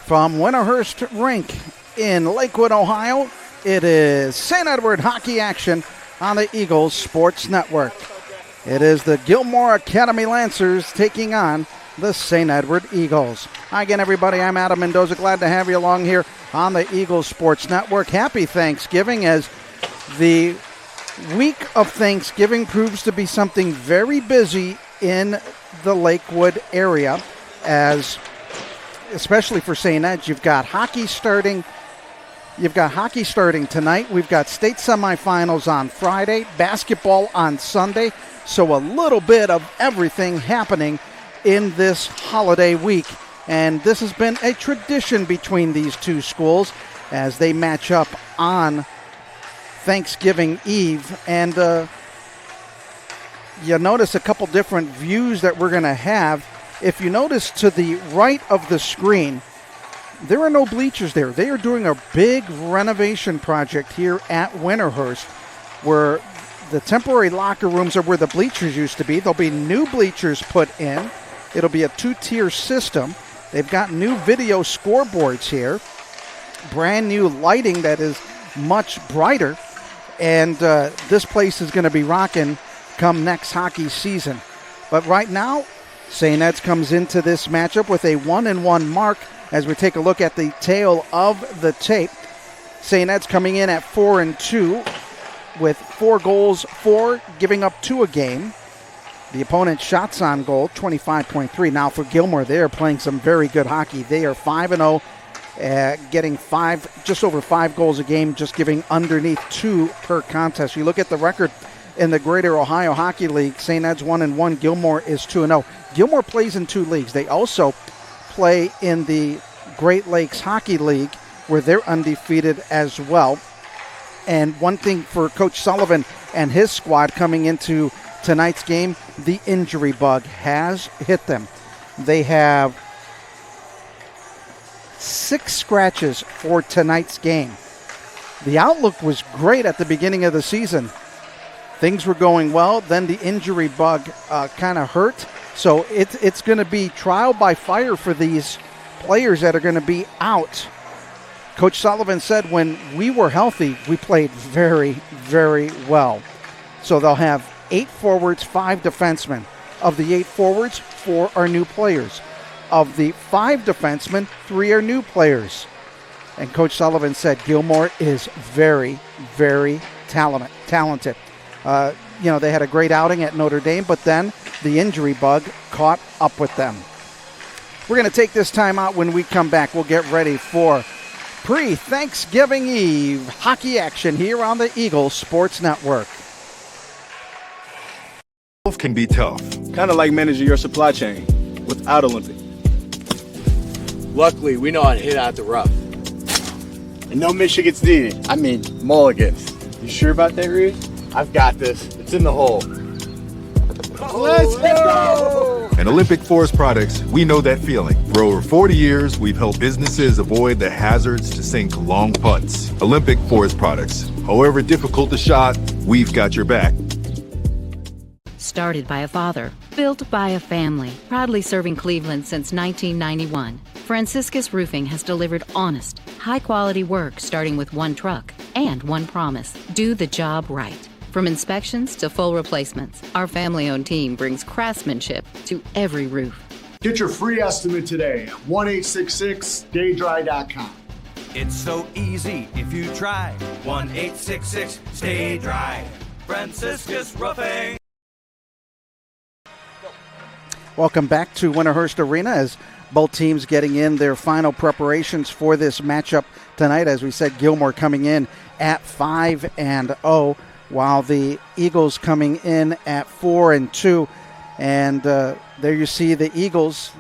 From Winterhurst Rink in Lakewood, Ohio, it is St. Edward hockey action on the Eagles Sports Network. It is the Gilmour Academy Lancers taking on the St. Edward Eagles. Hi again, everybody. I'm Adam Mendoza. Glad to have you along here on the Eagles Sports Network. Happy Thanksgiving, as the week of Thanksgiving proves to be something very busy in the Lakewood area, as especially for St. Ed's. You've got hockey starting tonight. We've got state semifinals on Friday, basketball on Sunday. So a little bit of everything happening in this holiday week. And this has been a tradition between these two schools as they match up on Thanksgiving Eve. And you notice a couple different views that we're going to have. If you notice to the right of the screen, there are no bleachers there. They are doing a big renovation project here at Winterhurst, where the temporary locker rooms are where the bleachers used to be. There'll be new bleachers put in. It'll be a two-tier system. They've got new video scoreboards here, brand new lighting that is much brighter, and this place is going to be rocking come next hockey season. But right now, St. Ed's comes into this matchup with a 1-1 mark. As we take a look at the tail of the tape, St. Ed's coming in at 4-2 with 4 goals for, giving up 2 a game. The opponent's shots on goal, 25.3. Now for Gilmour, they are playing some very good hockey. They are 5-0, getting just over 5 goals a game, just giving underneath 2 per contest. You look at the record in the Greater Ohio Hockey League, St. Ed's 1-1, Gilmour is 2-0. Gilmour plays in 2 leagues. They also play in the Great Lakes Hockey League, where they're undefeated as well. And one thing for Coach Sullivan and his squad coming into tonight's game, the injury bug has hit them. They have 6 scratches for tonight's game. The outlook was great at the beginning of the season. Things were going well, then the injury bug kind of hurt. So it's going to be trial by fire for these players that are going to be out. Coach Sullivan said when we were healthy, we played very, very well. So they'll have 8 forwards, 5 defensemen. Of the 8 forwards, 4 are new players. Of the 5 defensemen, 3 are new players. And Coach Sullivan said Gilmour is very, very talented. They had a great outing at Notre Dame, but then the injury bug caught up with them. We're going to take this time out. When we come back, we'll get ready for pre-Thanksgiving Eve hockey action here on the Eagles Sports Network. Both can be tough. Kind of like managing your supply chain without Olympic. Luckily, we know how to hit out the rough. And no Michigans needed. I mean, mulligans. You sure about that, Reed? I've got this. It's in the hole. Let's go! At Olympic Forest Products, we know that feeling. For over 40 years, we've helped businesses avoid the hazards to sink long putts. Olympic Forest Products. However difficult the shot, we've got your back. Started by a father, built by a family, proudly serving Cleveland since 1991. Franciscus Roofing has delivered honest, high-quality work starting with 1 truck and 1 promise: do the job right. From inspections to full replacements, our family-owned team brings craftsmanship to every roof. Get your free estimate today at 1-866-STAY-DRY.com. It's so easy if you try. 1-866-STAY-DRY. Franciscus Roofing. Welcome back to Winterhurst Arena as both teams getting in their final preparations for this matchup tonight. As we said, Gilmour coming in at 5-0, while the Eagles coming in at 4-2. And there you see the Eagles.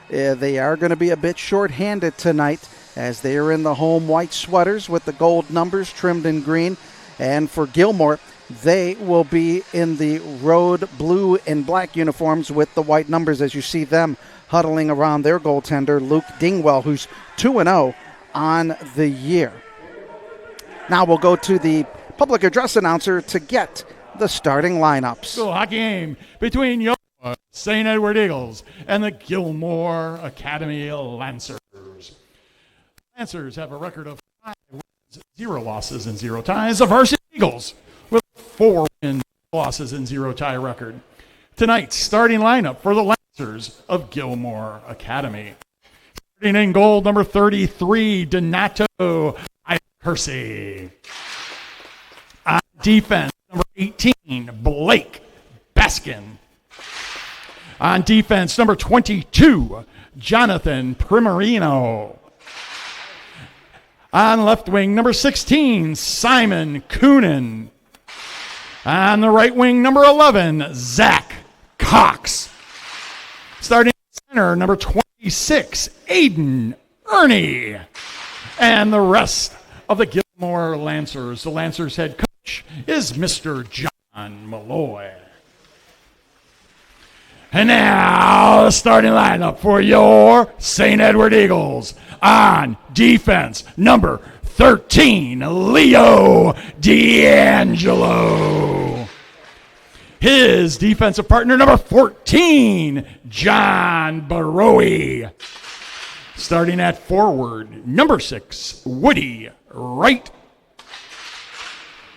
They are going to be a bit short-handed tonight as they are in the home white sweaters with the gold numbers trimmed in green. And for Gilmour, they will be in the road blue and black uniforms with the white numbers, as you see them huddling around their goaltender, Luke Dingwell, who's 2-0 on the year. Now we'll go to the public address announcer to get the starting lineups. GOHL Hockey game between your St. Edward Eagles and the Gilmour Academy Lancers. Lancers have a record of 5 wins, 0 losses, and 0 ties. The Varsity Eagles with 4 wins, losses, and 0 tie record. Tonight's starting lineup for the Lancers of Gilmour Academy. Starting in goal, number 33, Donato Percy. On defense, number 18, Blake Baskin. On defense, number 22, Jonathan Primarino. On left wing, number 16, Simon Coonan. On the right wing, number 11, Zach Cox. Starting center, number 26, Aiden Ernie. And the rest of the Gilmour Lancers. The Lancers head coach is Mr. John Malloy. And now, the starting lineup for your St. Edward Eagles. On defense, number 13, Leo D'Angelo. His defensive partner, number 14, John Baroe. Starting at forward, number 6, Woody Wright.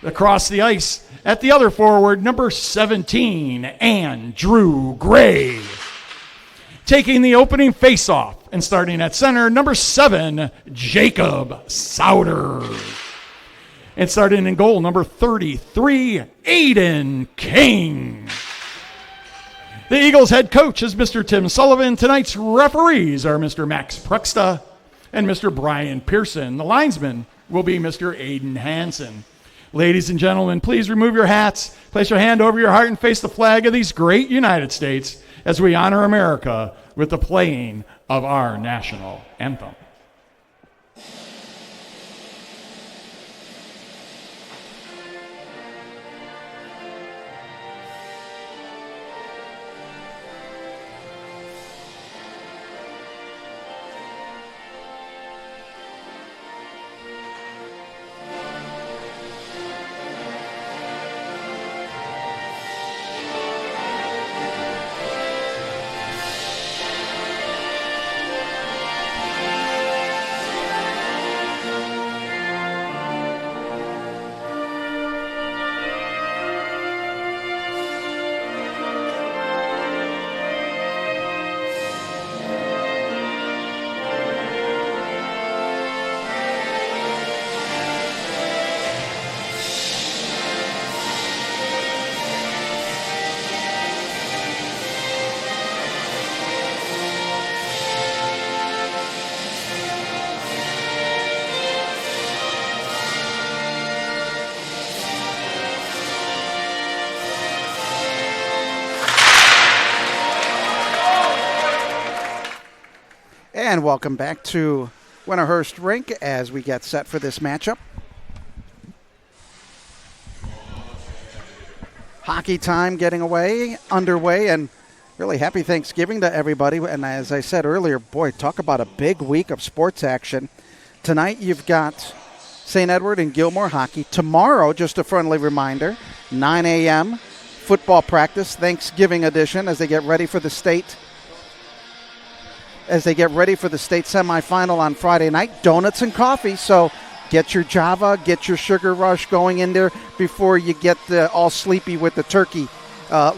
Across the ice at the other forward, number 17, Andrew Gray. Taking the opening faceoff and starting at center, number 7, Jacob Sauter. And starting in goal, number 33, Aiden King. The Eagles head coach is Mr. Tim Sullivan. Tonight's referees are Mr. Max Pruxta and Mr. Brian Pearson. The linesman will be Mr. Aiden Hansen. Ladies and gentlemen, please remove your hats, place your hand over your heart, and face the flag of these great United States as we honor America with the playing of our national anthem. And welcome back to Winterhurst Rink as we get set for this matchup. Hockey time getting underway, and really happy Thanksgiving to everybody. And as I said earlier, boy, talk about a big week of sports action. Tonight you've got St. Edward and Gilmour hockey. Tomorrow, just a friendly reminder, 9 a.m. football practice, Thanksgiving edition, as they get ready for the state semifinal on Friday night. Donuts and coffee, so get your Java, get your Sugar Rush going in there before you get all sleepy with the turkey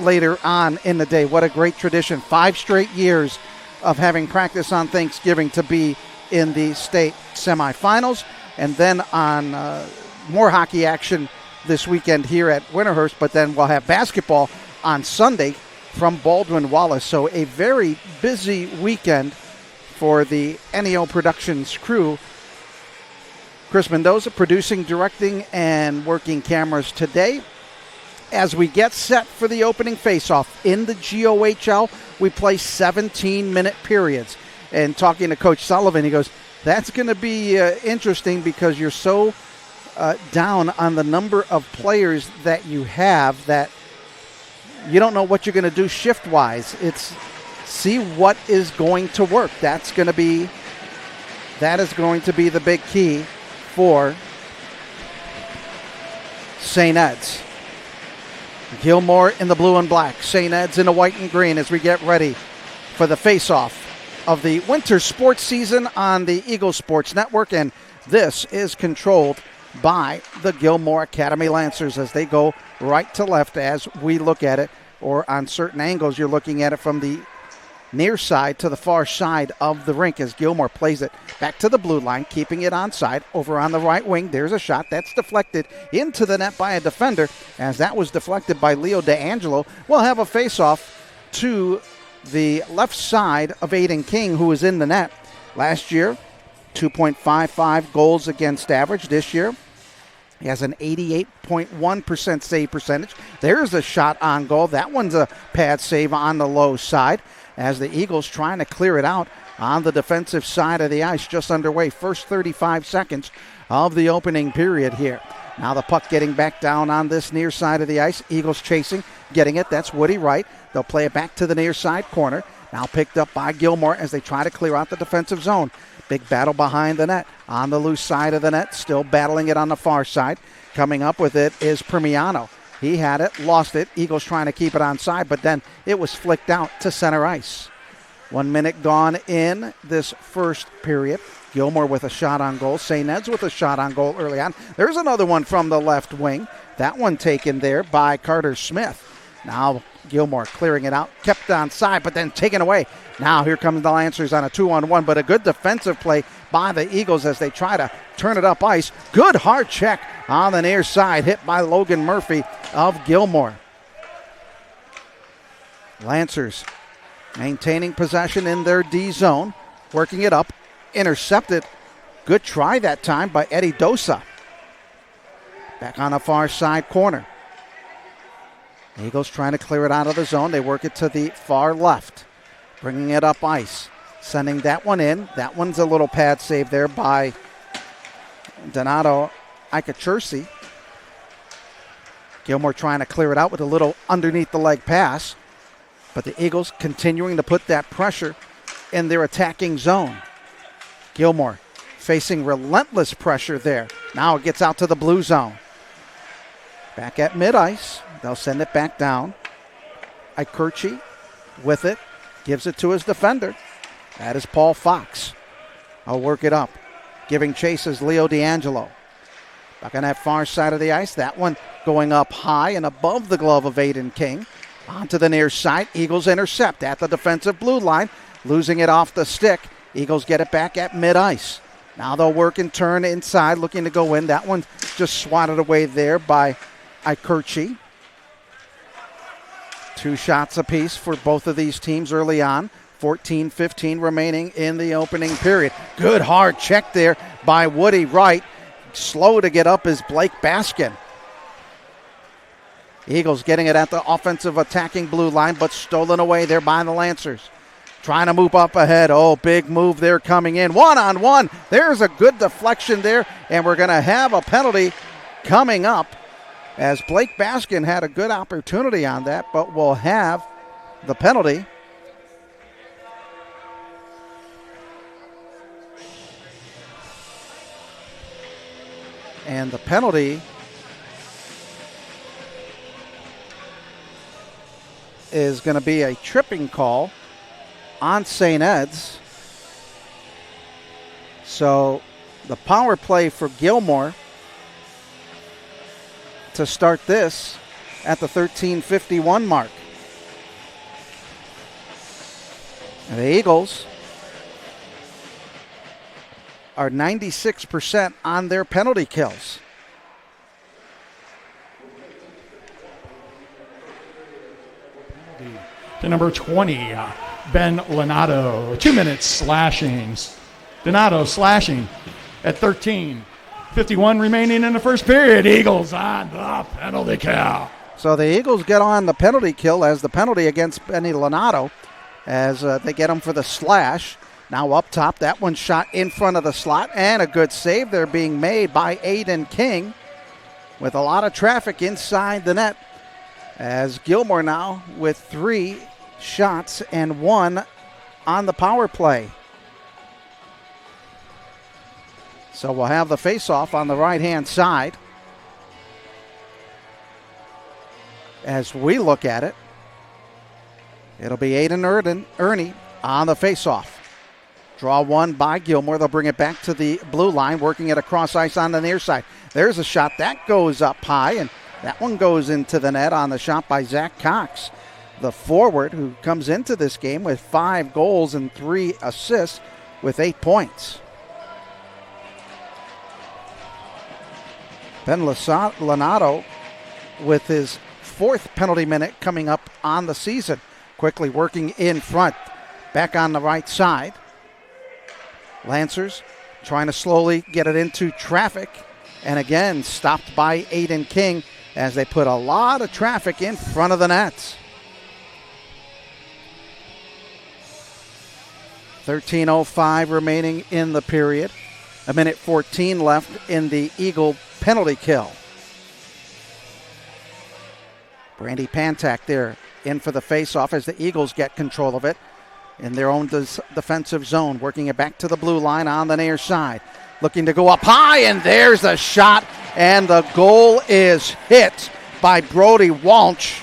later on in the day. What a great tradition. 5 straight years of having practice on Thanksgiving to be in the state semifinals. And then on more hockey action this weekend here at Winterhurst, but then we'll have basketball on Sunday from Baldwin Wallace. So a very busy weekend for the NEO Productions crew. Chris Mendoza producing, directing, and working cameras today. As we get set for the opening faceoff in the GOHL, we play 17-minute periods. And talking to Coach Sullivan, he goes, that's going to be interesting because you're so down on the number of players that you have that you don't know what you're going to do shift-wise. It's see what is going to work. That is going to be the big key for St. Ed's. Gilmour in the blue and black. St. Ed's in the white and green as we get ready for the face-off of the winter sports season on the Eagle Sports Network, and this is controlled by the Gilmour Academy Lancers as they go right to left as we look at it, or on certain angles you're looking at it from the near side to the far side of the rink as Gilmour plays it back to the blue line, keeping it onside. Over on the right wing, there's a shot that's deflected into the net by a defender, as that was deflected by Leo DeAngelo. We'll have a face-off to the left side of Aiden King, who was in the net last year. 2.55 goals against average. This year he has an 88.1% save percentage. There's a shot on goal. That one's a pad save on the low side as the Eagles trying to clear it out on the defensive side of the ice. Just underway, first 35 seconds of the opening period here. Now the puck getting back down on this near side of the ice. Eagles chasing, getting it. That's Woody Wright. They'll play it back to the near side corner. Now picked up by Gilmour as they try to clear out the defensive zone. Big battle behind the net. On the loose side of the net, still battling it on the far side. Coming up with it is Premiano. He had it, lost it. Eagles trying to keep it onside, but then it was flicked out to center ice. 1 minute gone in this first period. Gilmour with a shot on goal. St. Ed's with a shot on goal early on. There's another one from the left wing. That one taken there by Carter Smith. Now Gilmour clearing it out, kept onside, but then taken away. Now here comes the Lancers on a 2-on-1, but a good defensive play by the Eagles as they try to turn it up ice. Good hard check on the near side, hit by Logan Murphy of Gilmour. Lancers maintaining possession in their D zone, working it up, intercepted. Good try that time by Eddie Dosa. Back on the far side corner. Eagles trying to clear it out of the zone. They work it to the far left, bringing it up ice, sending that one in. That one's a little pad save there by Donato Ikachursi. Gilmour trying to clear it out with a little underneath the leg pass, but the Eagles continuing to put that pressure in their attacking zone. Gilmour facing relentless pressure there. Now it gets out to the blue zone. Back at mid-ice. They'll send it back down. Ikerchi with it. Gives it to his defender. That is Paul Fox. I'll work it up. Giving chase is Leo DeAngelo. Back on that far side of the ice. That one going up high and above the glove of Aiden King. Onto the near side. Eagles intercept at the defensive blue line. Losing it off the stick. Eagles get it back at mid-ice. Now they'll work and turn inside, looking to go in. That one just swatted away there by Ikerchi. 2 shots apiece for both of these teams early on. 14-15 remaining in the opening period. Good hard check there by Woody Wright. Slow to get up is Blake Baskin. Eagles getting it at the offensive attacking blue line, but stolen away there by the Lancers. Trying to move up ahead. Oh, big move there coming in. 1-on-1. There's a good deflection there, and we're going to have a penalty coming up, as Blake Baskin had a good opportunity on that, but will have the penalty. And the penalty is going to be a tripping call on St. Ed's. So the power play for Gilmour to start this at the 13:51 mark. And the Eagles are 96% on their penalty kills. To number 20, Ben Lenato. 2 minutes slashing. Donato slashing at 13:51 remaining in the first period. Eagles on the penalty kill. So the Eagles get on the penalty kill as the penalty against Benny Lenato as they get him for the slash. Now up top, that one shot in front of the slot, and a good save there being made by Aiden King with a lot of traffic inside the net, as Gilmour now with 3 shots and 1 on the power play. So we'll have the face-off on the right-hand side. As we look at it, it'll be Aiden Ernie on the face-off. Draw one by Gilmour. They'll bring it back to the blue line, working it across ice on the near side. There's a shot. That goes up high, and that one goes into the net on the shot by Zach Cox, the forward who comes into this game with 5 goals and 3 assists with 8 points. Ben Lonato with his 4th penalty minute coming up on the season. Quickly working in front. Back on the right side. Lancers trying to slowly get it into traffic. And again, stopped by Aiden King as they put a lot of traffic in front of the nets. 13:05 remaining in the period. 1:14 left in the Eagle penalty kill. Brandy Pantak there in for the faceoff as the Eagles get control of it in their own defensive zone, working it back to the blue line on the near side. Looking to go up high, and there's a shot, and the goal is hit by Brody Walsh.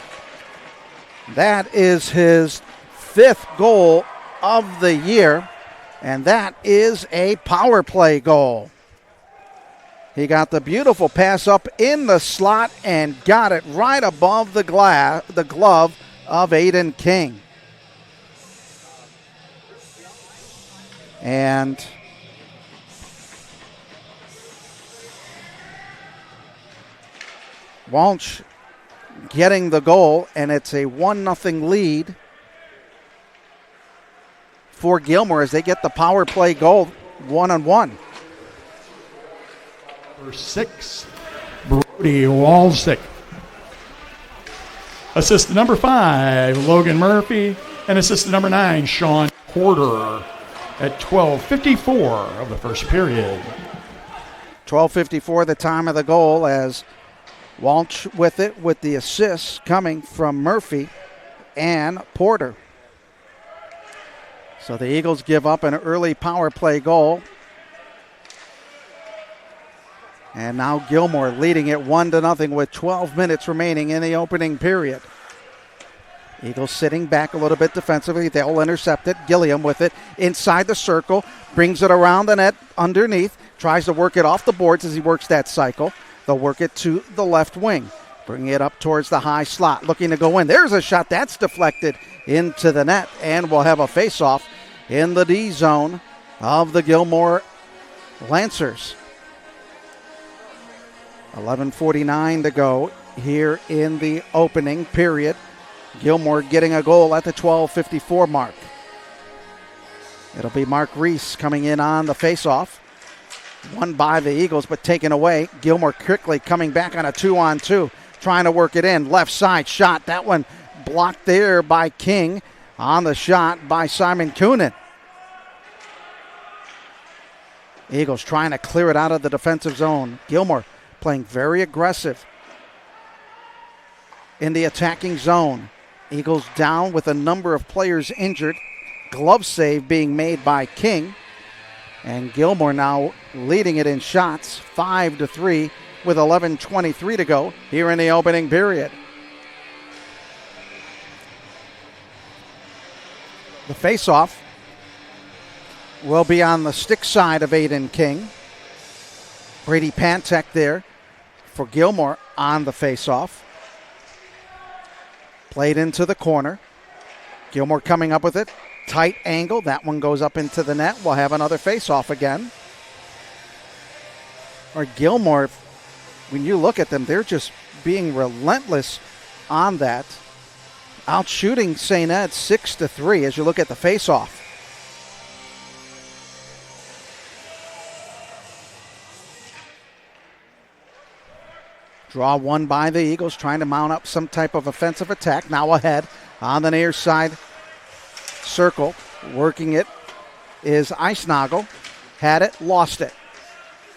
That is his 5th goal of the year, and that is a power play goal. He got the beautiful pass up in the slot and got it right above the glove of Aiden King. And Walsh getting the goal, and it's a 1-0 lead for Gilmour as they get the power play goal 1-on-1. Number 6, Brody Walsh. Assistant number 5, Logan Murphy. And assistant number 9, Sean Porter at 12:54 of the first period. 12:54 the time of the goal as Walsh with it with the assists coming from Murphy and Porter. So the Eagles give up an early power play goal. And now Gilmour leading it 1-0 with 12 minutes remaining in the opening period. Eagles sitting back a little bit defensively. They'll intercept it. Gilliam with it inside the circle. Brings it around the net underneath. Tries to work it off the boards as he works that cycle. They'll work it to the left wing. Bring it up towards the high slot. Looking to go in. There's a shot that's deflected into the net. And we'll have a face-off in the D zone of the Gilmour Lancers. 11:49 to go here in the opening period. Gilmour getting a goal at the 12:54 mark. It'll be Mark Reese coming in on the faceoff. Won by the Eagles, but taken away. Gilmour quickly coming back on a 2-on-2, trying to work it in. Left side shot. That one blocked there by King. On the shot by Simon Coonan. Eagles trying to clear it out of the defensive zone. Gilmour playing very aggressive in the attacking zone. Eagles down with a number of players injured. Glove save being made by King. And Gilmour now leading it in shots, 5-3 with 11:23 to go here in the opening period. The faceoff will be on the stick side of Aiden King. Brady Pantek there for Gilmour on the faceoff. Played into the corner. Gilmour coming up with it. Tight angle. That one goes up into the net. We'll have another faceoff again. Or Gilmour, when you look at them, they're just being relentless on that. Out shooting St. Ed 6-3 as you look at the faceoff. Draw one by the Eagles, trying to mount up some type of offensive attack. Now ahead on the near side circle. Working it is Eisnagel. Had it, lost it.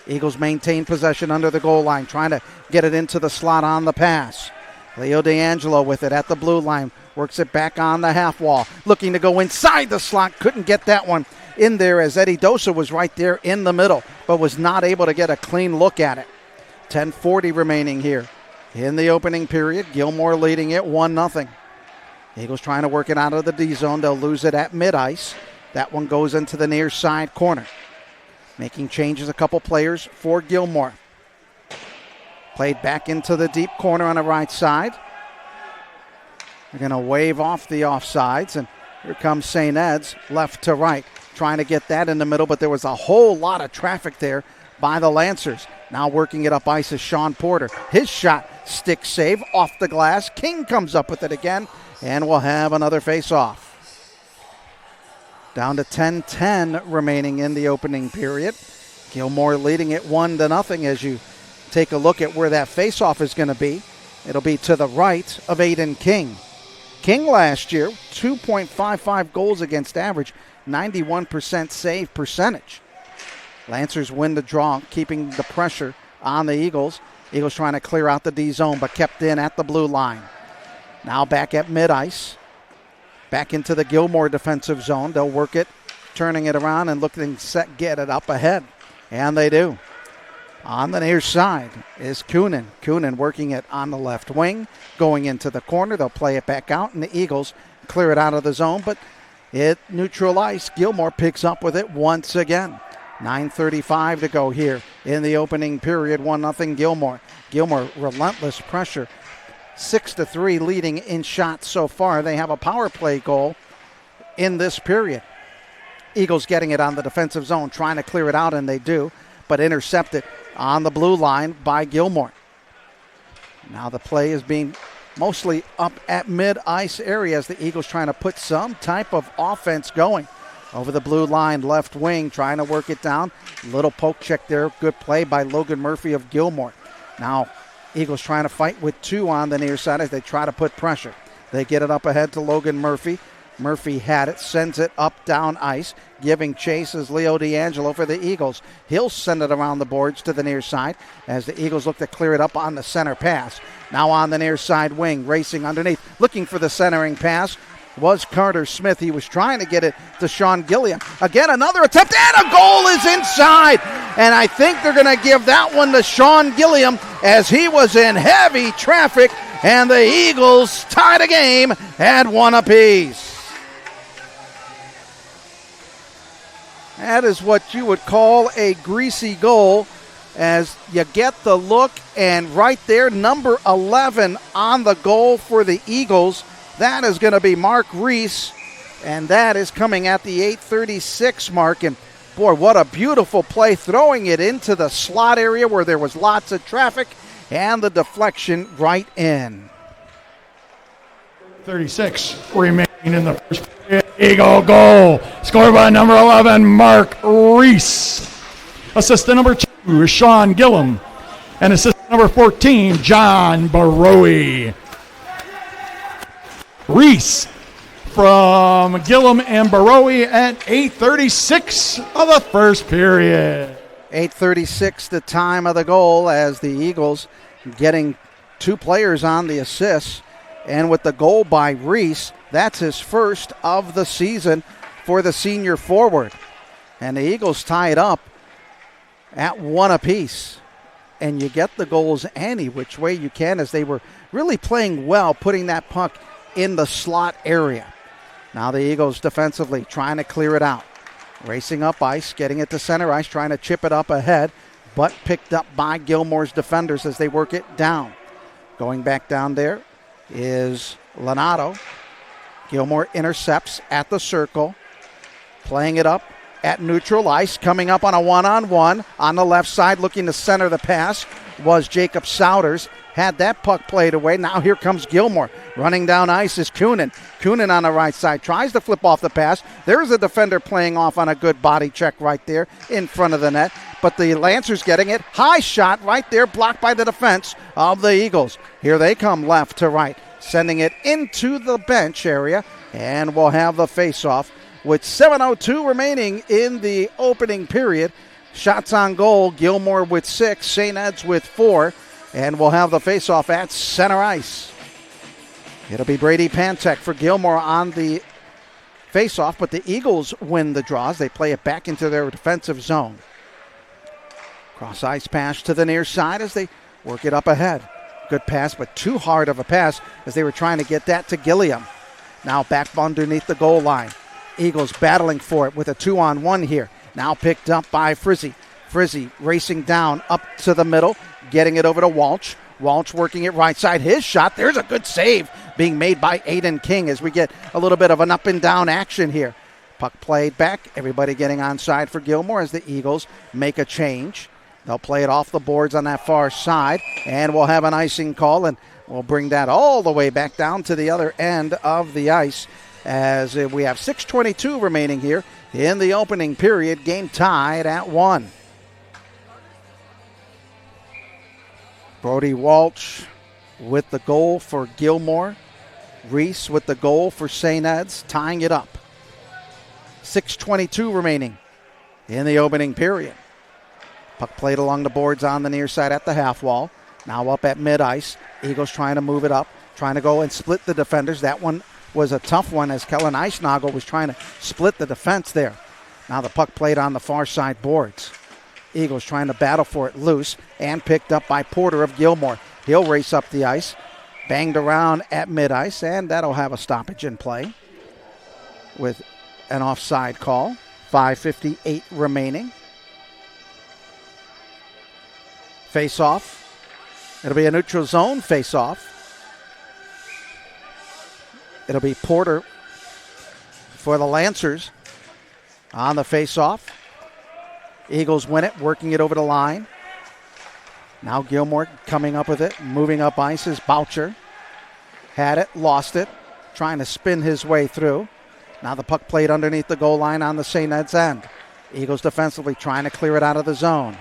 Eagles maintain possession under the goal line, trying to get it into the slot on the pass. Leo D'Angelo with it at the blue line. Works it back on the half wall. Looking to go inside the slot. Couldn't get that one in there as Eddie Dosa was right there in the middle, but was not able to get a clean look at it. 10:40 remaining here in the opening period. Gilmour leading it 1-0. Eagles trying to work it out of the D zone. They'll lose it at mid-ice. That one goes into the near side corner. Making changes, a couple players for Gilmour. Played back into the deep corner on the right side. They're going to wave off the offsides, and here comes St. Ed's left to right, trying to get that in the middle, but there was a whole lot of traffic there by the Lancers. Now working it up ice is Sean Porter. His shot, stick save, off the glass. King comes up with it again, and we'll have another face-off. Down to 10-10 remaining in the opening period. Gilmour leading it 1-0 as you take a look at where that face-off is going to be. It'll be to the right of Aiden King. King last year, 2.55 goals against average, 91% save percentage. Lancers win the draw, keeping the pressure on the Eagles. Eagles trying to clear out the D zone, but kept in at the blue line. Now back at mid-ice. Back into the Gilmour defensive zone. They'll work it, turning it around and looking set, get it up ahead. And they do. On the near side is Coonan. Coonan working it on the left wing, going into the corner. They'll play it back out, and the Eagles clear it out of the zone, but it neutral ice. Gilmour picks up with it once again. 9:35 to go here in the opening period. 1-0 Gilmour. Gilmour, relentless pressure. 6-3 leading in shots so far. They have a power play goal in this period. Eagles getting it on the defensive zone, trying to clear it out, and they do, but intercepted on the blue line by Gilmour. Now the play is being mostly up at mid-ice area as the Eagles trying to put some type of offense going. Over the blue line, left wing, trying to work it down. Little poke check there. Good play by Logan Murphy of Gilmour. Now Eagles trying to fight with two on the near side as they try to put pressure. They get it up ahead to Logan Murphy. Murphy had it, sends it up down ice. Giving chase is Leo D'Angelo for the Eagles. He'll send it around the boards to the near side as the Eagles look to clear it up on the center pass. Now on the near side wing, racing underneath, looking for the centering pass was Carter Smith. He was trying to get it to Sean Gilliam. Again, another attempt, and a goal is inside. And I think they're going to give that one to Sean Gilliam as he was in heavy traffic, and the Eagles tie the game at 1 apiece. That is what you would call a greasy goal as you get the look, and right there, number 11 on the goal for the Eagles. That is going to be Mark Reese, and that is coming at the 8:36 mark. And boy, what a beautiful play, throwing it into the slot area where there was lots of traffic, and the deflection right in. 36 remaining in the first period. Eagle goal scored by number 11, Mark Reese. Assistant number 2 is Sean Gillum, and assistant number 14, John Barowie. Reese from Gillum and Barowie at 8:36 of the first period. 8:36 the time of the goal as the Eagles getting two players on the assists. And with the goal by Reese, that's his first of the season for the senior forward. And the Eagles tie it up at 1 apiece. And you get the goals any which way you can as they were really playing well, putting that puck in the slot area. Now the Eagles defensively trying to clear it out. Racing up ice, getting it to center ice, trying to chip it up ahead, but picked up by Gilmour's defenders as they work it down. Going back down there is Lonato. Gilmour intercepts at the circle, playing it up at neutral ice, coming up on a one-on-one. On the left side, looking to center the pass was Jacob Souders. Had that puck played away. Now here comes Gilmour. Running down ice is Coonan. Coonan on the right side tries to flip off the pass. There's a defender playing off on a good body check right there in front of the net. But the Lancers getting it. High shot right there, blocked by the defense of the Eagles. Here they come left to right, sending it into the bench area. And we'll have the face-off with 7:02 remaining in the opening period. Shots on goal, Gilmour with 6, St. Ed's with 4. And we'll have the face-off at center ice. It'll be Brady Pantek for Gilmour on the face-off, but the Eagles win the draws. They play it back into their defensive zone. Cross-ice pass to the near side as they work it up ahead. Good pass, but too hard of a pass as they were trying to get that to Gilliam. Now back underneath the goal line. Eagles battling for it with a 2-on-1 here. Now picked up by Frizzy. Frizzy racing down up to the middle, getting it over to Walsh. Walsh working it right side. His shot, there's a good save being made by Aiden King as we get a little bit of an up and down action here. Puck played back. Everybody getting onside for Gilmour as the Eagles make a change. They'll play it off the boards on that far side, and we'll have an icing call, and we'll bring that all the way back down to the other end of the ice as we have 6:22 remaining here in the opening period. Game tied at 1. Brody Walsh with the goal for Gilmour. Reese with the goal for St. Ed's, tying it up. 6:22 remaining in the opening period. Puck played along the boards on the near side at the half wall. Now up at mid-ice. Eagles trying to move it up, trying to go and split the defenders. That one was a tough one as Kellen Eisnagel was trying to split the defense there. Now the puck played on the far side boards. Eagles trying to battle for it loose and picked up by Porter of Gilmour. He'll race up the ice, banged around at mid-ice, and that'll have a stoppage in play with an offside call. 5:58 remaining. Face-off. It'll be a neutral zone face-off. It'll be Porter for the Lancers on the face-off. Eagles win it, working it over the line. Now Gilmour coming up with it, moving up ice is Boucher. Had it, lost it, trying to spin his way through. Now the puck played underneath the goal line on the St. Ed's end. Eagles defensively trying to clear it out of the zone.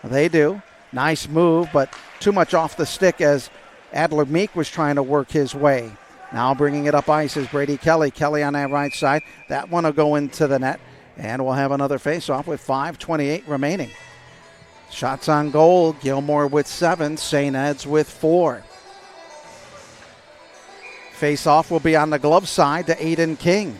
They do. Nice move, but too much off the stick as Adler Meek was trying to work his way. Now bringing it up ice is Brady Kelly. Kelly on that right side. That one will go into the net, and we'll have another face-off with 5:28 remaining. Shots on goal, Gilmour with 7, St. Ed's with 4. Face-off will be on the glove side to Aiden King.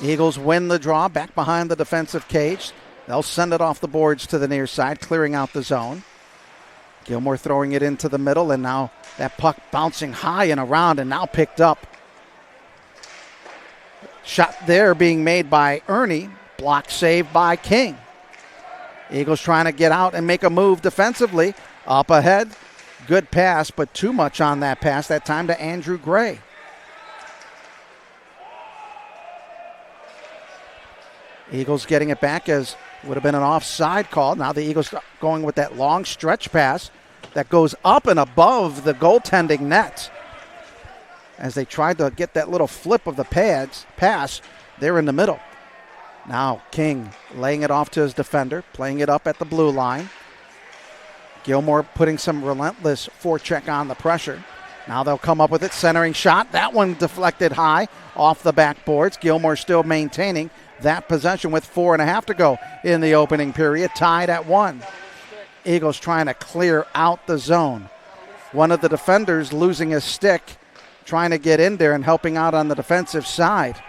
Eagles win the draw back behind the defensive cage. They'll send it off the boards to the near side, clearing out the zone. Gilmour throwing it into the middle, and now that puck bouncing high and around and now picked up. Shot there being made by Ernie. Block save by King. Eagles trying to get out and make a move defensively. Up ahead. Good pass, but too much on that pass. That time to Andrew Gray. Eagles getting it back as would have been an offside call. Now the Eagles going with that long stretch pass that goes up and above the goaltending net. As they tried to get that little flip of the pass there in the middle. Now King laying it off to his defender, playing it up at the blue line. Gilmour putting some relentless forecheck on the pressure. Now they'll come up with it, centering shot. That one deflected high off the backboards. Gilmour still maintaining that possession with 4.5 to go in the opening period, tied at 1. Eagles trying to clear out the zone. One of the defenders losing his stick, trying to get in there and helping out on the defensive side.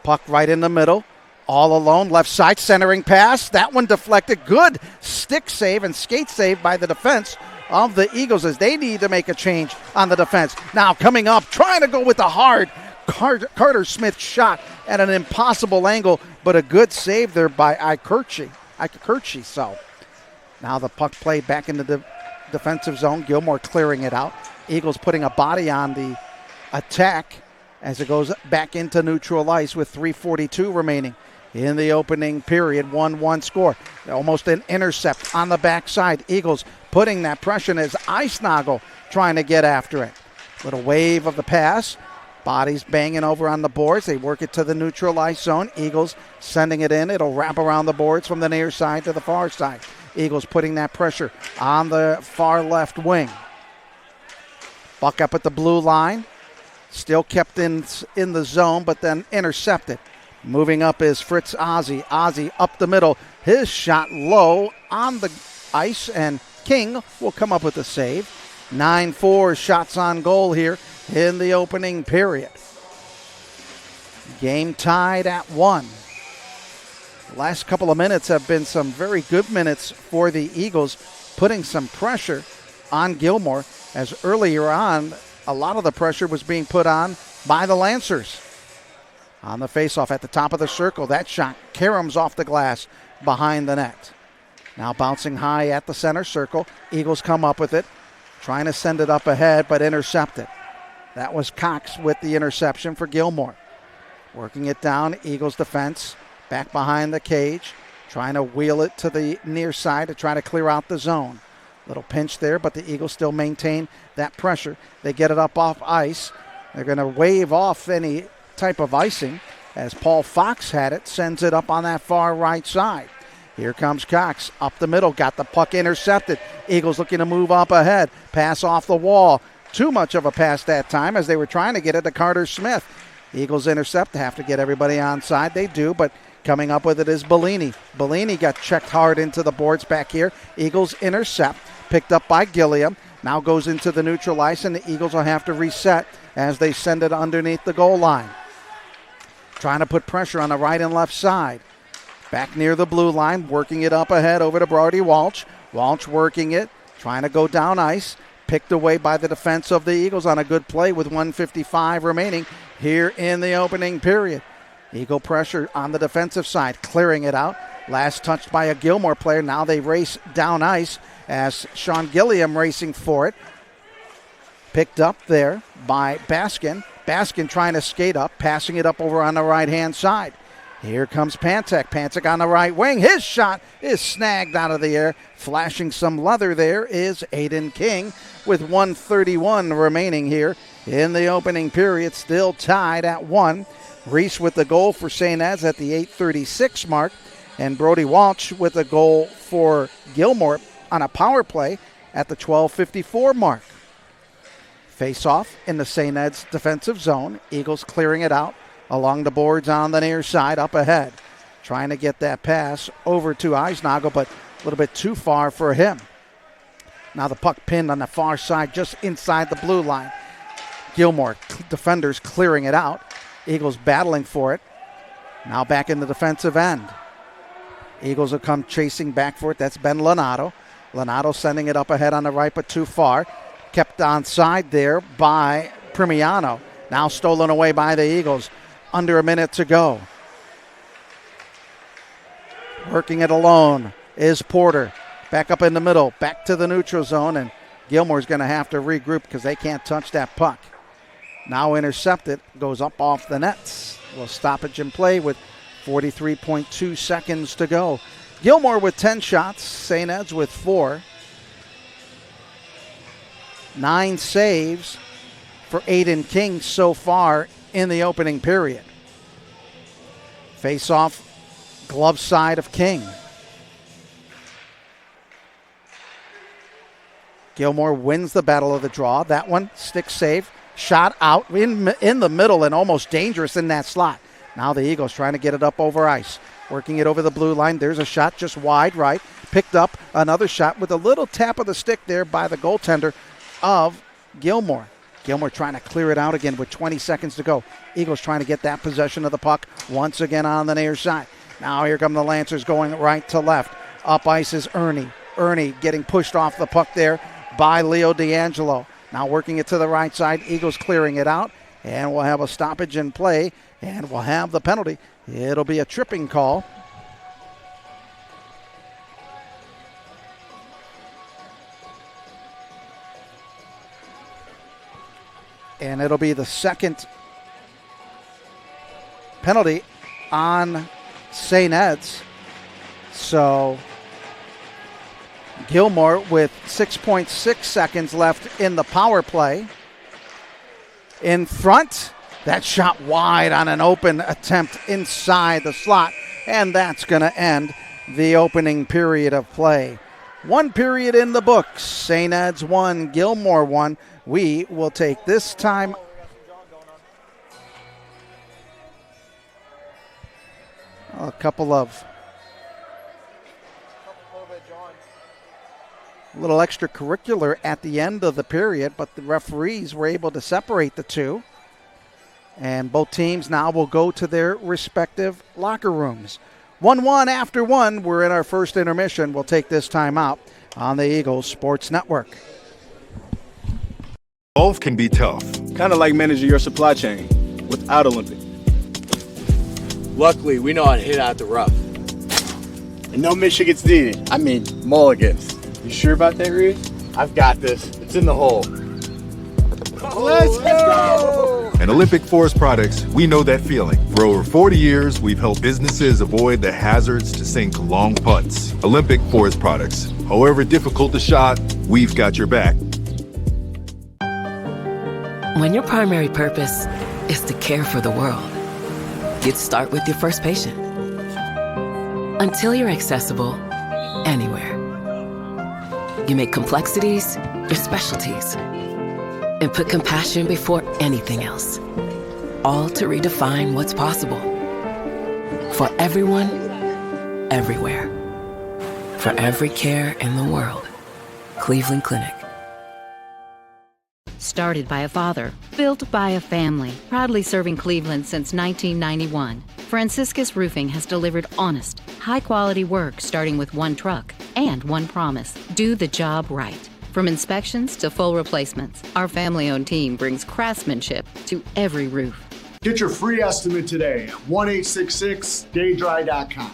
Puck right in the middle, all alone, left side, centering pass. That one deflected. Good stick save and skate save by the defense of the Eagles as they need to make a change on the defense. Now coming up, trying to go with the hard Carter Smith shot at an impossible angle, but a good save there by Ikerchi. So now the puck played back into the defensive zone. Gilmour clearing it out. Eagles putting a body on the attack as it goes back into neutral ice with 3:42 remaining in the opening period. 1-1 score. Almost an intercept on the backside. Eagles putting that pressure as Eisnagel trying to get after it. Little wave of the pass. Bodies banging over on the boards. They work it to the neutral ice zone. Eagles sending it in. It'll wrap around the boards from the near side to the far side. Eagles putting that pressure on the far left wing. Buck up at the blue line. Still kept in the zone, but then intercepted. Moving up is Fritz Ozzie. Ozzie up the middle. His shot low on the ice, and King will come up with a save. 9-4 shots on goal here in the opening period. Game tied at 1. The last couple of minutes have been some very good minutes for the Eagles, putting some pressure on Gilmour, as earlier on, a lot of the pressure was being put on by the Lancers. On the faceoff at the top of the circle, that shot caroms off the glass behind the net. Now bouncing high at the center circle. Eagles come up with it, trying to send it up ahead, but intercepted. That was Cox with the interception for Gilmour. Working it down, Eagles defense, back behind the cage, trying to wheel it to the near side to try to clear out the zone. Little pinch there, but the Eagles still maintain that pressure. They get it up off ice. They're going to wave off any type of icing as Paul Fox had it, sends it up on that far right side. Here comes Cox up the middle, got the puck intercepted. Eagles looking to move up ahead. Pass off the wall. Too much of a pass that time as they were trying to get it to Carter Smith. Eagles intercept, have to get everybody onside. They do, but coming up with it is Bellini. Bellini got checked hard into the boards back here. Eagles intercept, picked up by Gilliam. Now goes into the neutral ice, and the Eagles will have to reset as they send it underneath the goal line. Trying to put pressure on the right and left side. Back near the blue line, working it up ahead over to Brody Walsh. Walsh working it, trying to go down ice. Picked away by the defense of the Eagles on a good play with 1:55 remaining here in the opening period. Eagle pressure on the defensive side, clearing it out. Last touched by a Gilmour player. Now they race down ice as Sean Gilliam racing for it. Picked up there by Baskin. Baskin trying to skate up, passing it up over on the right-hand side. Here comes Pantek. Pantek on the right wing. His shot is snagged out of the air. Flashing some leather there is Aiden King with 1:31 remaining here in the opening period. Still tied at 1. Reese with the goal for St. Ed's at the 8:36 mark. And Brody Walsh with a goal for Gilmour on a power play at the 12:54 mark. Face-off in the St. Ed's defensive zone. Eagles clearing it out along the boards on the near side up ahead. Trying to get that pass over to Eisnagel, but a little bit too far for him. Now the puck pinned on the far side just inside the blue line. Gilmour defenders clearing it out. Eagles battling for it. Now back in the defensive end. Eagles will come chasing back for it. That's Ben Lonato. Lonato sending it up ahead on the right, but too far. Kept onside there by Primiano. Now stolen away by the Eagles. Under a minute to go. Working it alone is Porter. Back up in the middle. Back to the neutral zone. And Gilmour's going to have to regroup because they can't touch that puck. Now intercepted. Goes up off the nets. Will stoppage in play with 43.2 seconds to go. Gilmour with 10 shots. St. Ed's with 4. 9 saves for Aiden King so far in the opening period. Face-off, glove side of King. Gilmour wins the battle of the draw. That one, stick save, shot out in the middle and almost dangerous in that slot. Now the Eagles trying to get it up over ice. Working it over the blue line. There's a shot just wide right. Picked up another shot with a little tap of the stick there by the goaltender of Gilmour. Gilmour trying to clear it out again with 20 seconds to go. Eagles trying to get that possession of the puck once again on the near side. Now here come the Lancers going right to left. Up ice is Ernie. Ernie getting pushed off the puck there by Leo D'Angelo. Now working it to the right side. Eagles clearing it out. And we'll have a stoppage in play. And we'll have the penalty. It'll be a tripping call. And it'll be the second penalty on St. Ed's. So Gilmour with 6.6 seconds left in the power play. In front, that shot wide on an open attempt inside the slot. And that's going to end the opening period of play. 1 period in the books. St. Ed's 1, Gilmour 1. We will take this time a couple of little extracurricular at the end of the period, but the referees were able to separate the two. And both teams now will go to their respective locker rooms. 1-1 after 1. We're in our first intermission. We'll take this time out on the Eagles Sports Network. Golf can be tough. Kind of like managing your supply chain without Olympic. Luckily, we know how to hit out the rough. And no miss gets needed. I mean, mulligans. You sure about that, Reed? I've got this. It's in the hole. Let's go! At Olympic Forest Products, we know that feeling. For over 40 years, we've helped businesses avoid the hazards to sink long putts. Olympic Forest Products. However difficult the shot, we've got your back. When your primary purpose is to care for the world, you'd start with your first patient. Until you're accessible anywhere. You make complexities your specialties and put compassion before anything else. All to redefine what's possible. For everyone, everywhere. For every care in the world. Cleveland Clinic. Started by a father, built by a family, proudly serving Cleveland since 1991. Franciscus Roofing has delivered honest, high-quality work starting with one truck and one promise: do the job right. From inspections to full replacements, our family-owned team brings craftsmanship to every roof. Get your free estimate today at 1-866-STAY-DRY.com.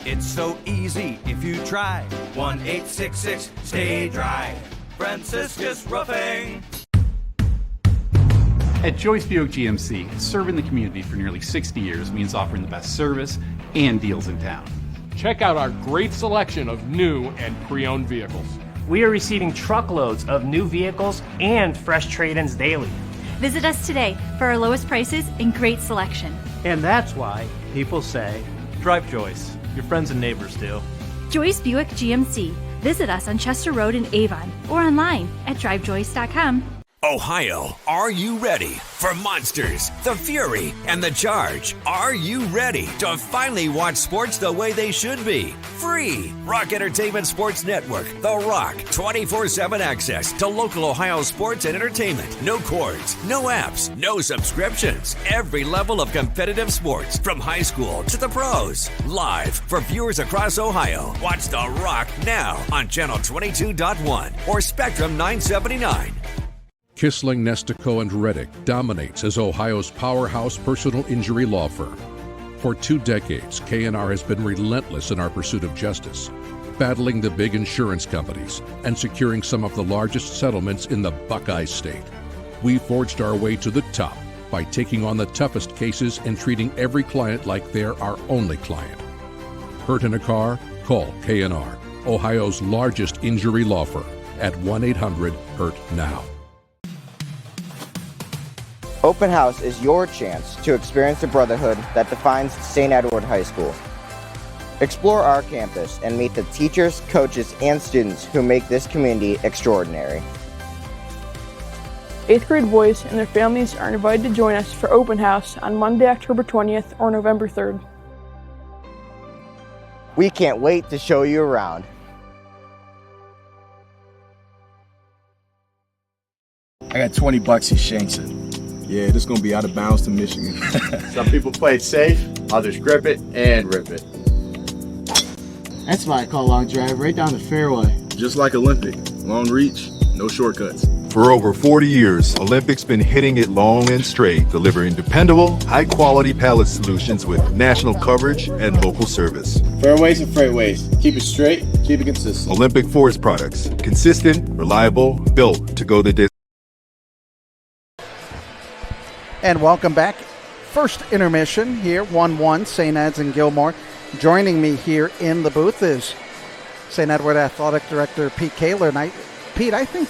It's so easy if you try. 1-866-STAY-DRY. Franciscus Roofing. At Joyce Buick GMC, serving the community for nearly 60 years means offering the best service and deals in town. Check out our great selection of new and pre-owned vehicles. We are receiving truckloads of new vehicles and fresh trade-ins daily. Visit us today for our lowest prices and great selection. And that's why people say, drive Joyce. Your friends and neighbors do. Joyce Buick GMC. Visit us on Chester Road in Avon or online at drivejoyce.com. Ohio, are you ready for Monsters, The Fury, and The Charge? Are you ready to finally watch sports the way they should be? Free Rock Entertainment Sports Network, The Rock, 24/7 access to local Ohio sports and entertainment. No cords, no apps, no subscriptions. Every level of competitive sports, from high school to the pros. Live for viewers across Ohio. Watch The Rock now on Channel 22.1 or Spectrum 979. Kissling, Nestico, and Reddick dominates as Ohio's powerhouse personal injury law firm. For 2 decades, K&R has been relentless in our pursuit of justice, battling the big insurance companies and securing some of the largest settlements in the Buckeye State. We forged our way to the top by taking on the toughest cases and treating every client like they're our only client. Hurt in a car? Call K&R, Ohio's largest injury law firm, at 1-800-HURT-NOW. Open House is your chance to experience the brotherhood that defines St. Edward High School. Explore our campus and meet the teachers, coaches, and students who make this community extraordinary. 8th grade boys and their families are invited to join us for Open House on Monday, October 20th or November 3rd. We can't wait to show you around. I got $20 he shanks it. Yeah, this is going to be out of bounds to Michigan. Some people play it safe, others grip it and rip it. That's why I call long drive right down the fairway. Just like Olympic. Long reach, no shortcuts. For over 40 years, Olympic's been hitting it long and straight, delivering dependable, high-quality pallet solutions with national coverage and local service. Fairways and freightways. Keep it straight, keep it consistent. Olympic Forest Products. Consistent, reliable, built to go the distance. And welcome back. First intermission here, 1-1, St. Ed's and Gilmour. Joining me here in the booth is St. Edward Athletic Director Pete Kaler. And Pete, I think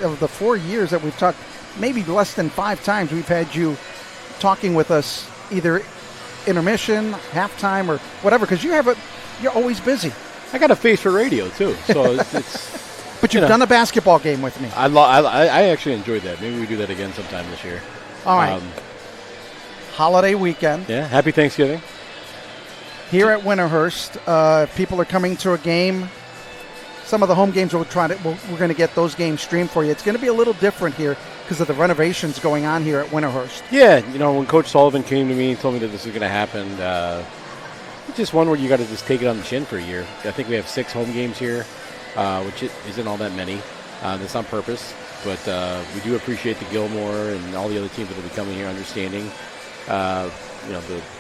of the 4 years that we've talked, maybe less than 5 times we've had you talking with us, either intermission, halftime, or whatever, because you're always busy. I got a face for radio too, so it's But you've done a basketball game with me. I actually enjoyed that. Maybe we do that again sometime this year. All right. Holiday weekend. Yeah, happy Thanksgiving. Here at Winterhurst, if people are coming to a game, some of the home games we're going to get those games streamed for you. It's going to be a little different here because of the renovations going on here at Winterhurst. Yeah, when Coach Sullivan came to me and told me that this was going to happen, it's just one where you got to just take it on the chin for a year. I think we have 6 home games here, which isn't all that many. That's on purpose. But we do appreciate the Gilmour and all the other teams that will be coming here, understanding. The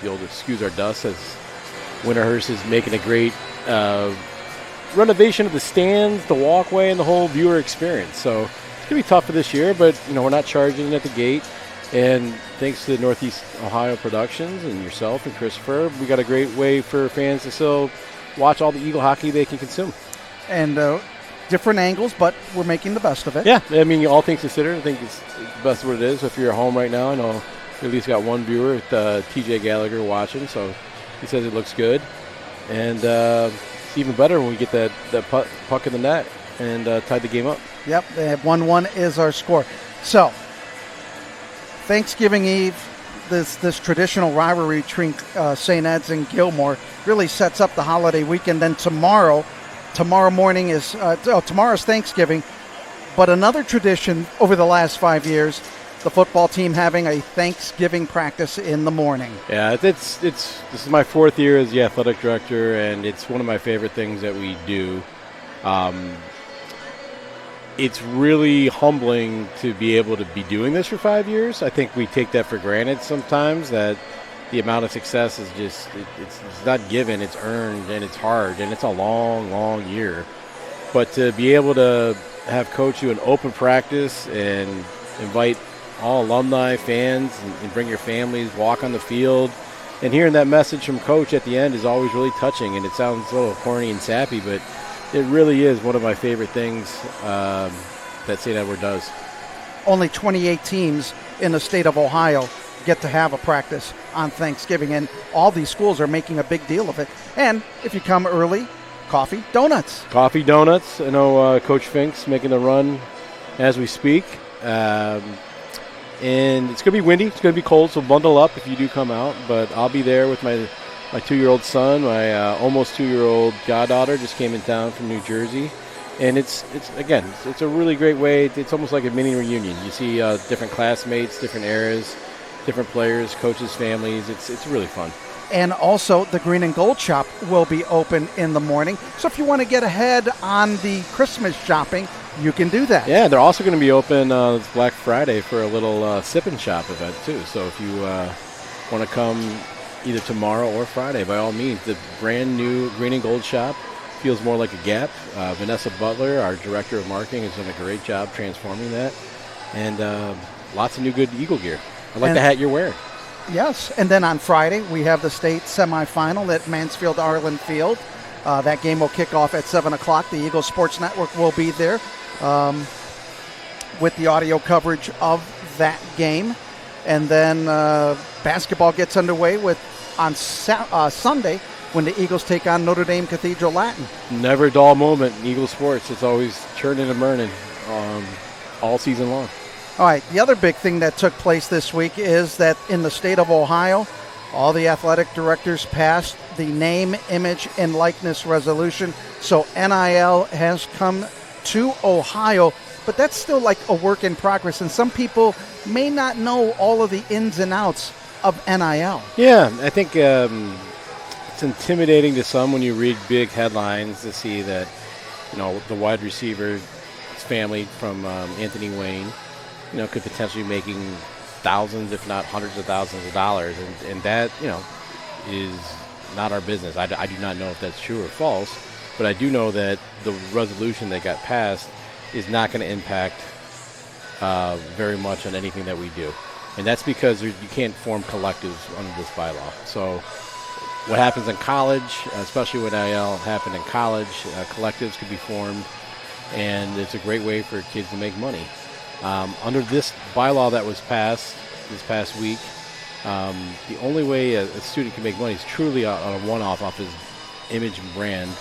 old excuse our dust as Winterhurst is making a great renovation of the stands, the walkway, and the whole viewer experience. So it's going to be tough for this year, but we're not charging at the gate. And thanks to Northeast Ohio Productions and yourself and Christopher, we got a great way for fans to still watch all the Eagle hockey they can consume. And different angles, but we're making the best of it. Yeah, I mean, all things considered, I think it's best what it is. So if you're at home right now, I know we at least got one viewer with TJ Gallagher watching, so he says it looks good. And it's even better when we get that puck in the net and tied the game up. Yep, they have 1-1 is our score. So, Thanksgiving Eve, this traditional rivalry between St. Ed's and Gilmour really sets up the holiday weekend. Then tomorrow morning is tomorrow's Thanksgiving, but another tradition over the last 5 years, the football team having a Thanksgiving practice in the morning. Yeah, this is my 4th year as the athletic director, and it's one of my favorite things that we do. It's really humbling to be able to be doing this for 5 years. I think we take that for granted sometimes, that the amount of success is just, it's not given, it's earned, and it's hard, and it's a long, long year. But to be able to have Coach do an open practice and invite all alumni, fans, and bring your families, walk on the field, and hearing that message from Coach at the end is always really touching, and it sounds a little corny and sappy, but it really is one of my favorite things that St. Edward does. Only 28 teams in the state of Ohio get to have a practice on Thanksgiving, and all these schools are making a big deal of it. And if you come early, coffee, donuts. Coffee, donuts. I know Coach Fink's making the run as we speak. And it's going to be windy. It's going to be cold, so bundle up if you do come out. But I'll be there with my 2-year-old son. My almost 2-year-old goddaughter just came in town from New Jersey. And it's a really great way. It's almost like a mini reunion. You see different classmates, different eras, different players, coaches, families. It's really fun. And also the Green and Gold shop will be open in the morning. So if you want to get ahead on the Christmas shopping, you can do that. Yeah, they're also going to be open this Black Friday for a little sip and shop event too. So if you want to come either tomorrow or Friday, by all means, the brand new Green and Gold shop feels more like a Gap. Vanessa Butler, our director of marketing, has done a great job transforming that. And lots of new good Eagle gear. I like the hat you're wearing. Yes, and then on Friday, we have the state semifinal at Mansfield Arlen Field. That game will kick off at 7 o'clock. The Eagle Sports Network will be there with the audio coverage of that game. And then basketball gets underway on Sunday when the Eagles take on Notre Dame Cathedral Latin. Never a dull moment in Eagle sports. It's always churning and burning all season long. All right, the other big thing that took place this week is that in the state of Ohio, all the athletic directors passed the name, image, and likeness resolution. So NIL has come to Ohio, but that's still like a work in progress, and some people may not know all of the ins and outs of NIL. Yeah, I think it's intimidating to some when you read big headlines to see that, the wide receiver's family from Anthony Wayne, could potentially be making thousands, if not hundreds of thousands of dollars. And that, is not our business. I do not know if that's true or false, but I do know that the resolution that got passed is not going to impact very much on anything that we do. And that's because you can't form collectives under this bylaw. So what happens in college, especially when NIL happened in college, collectives could be formed, and it's a great way for kids to make money. Under this bylaw that was passed this past week, the only way a student can make money is truly on a one-off off his image and brand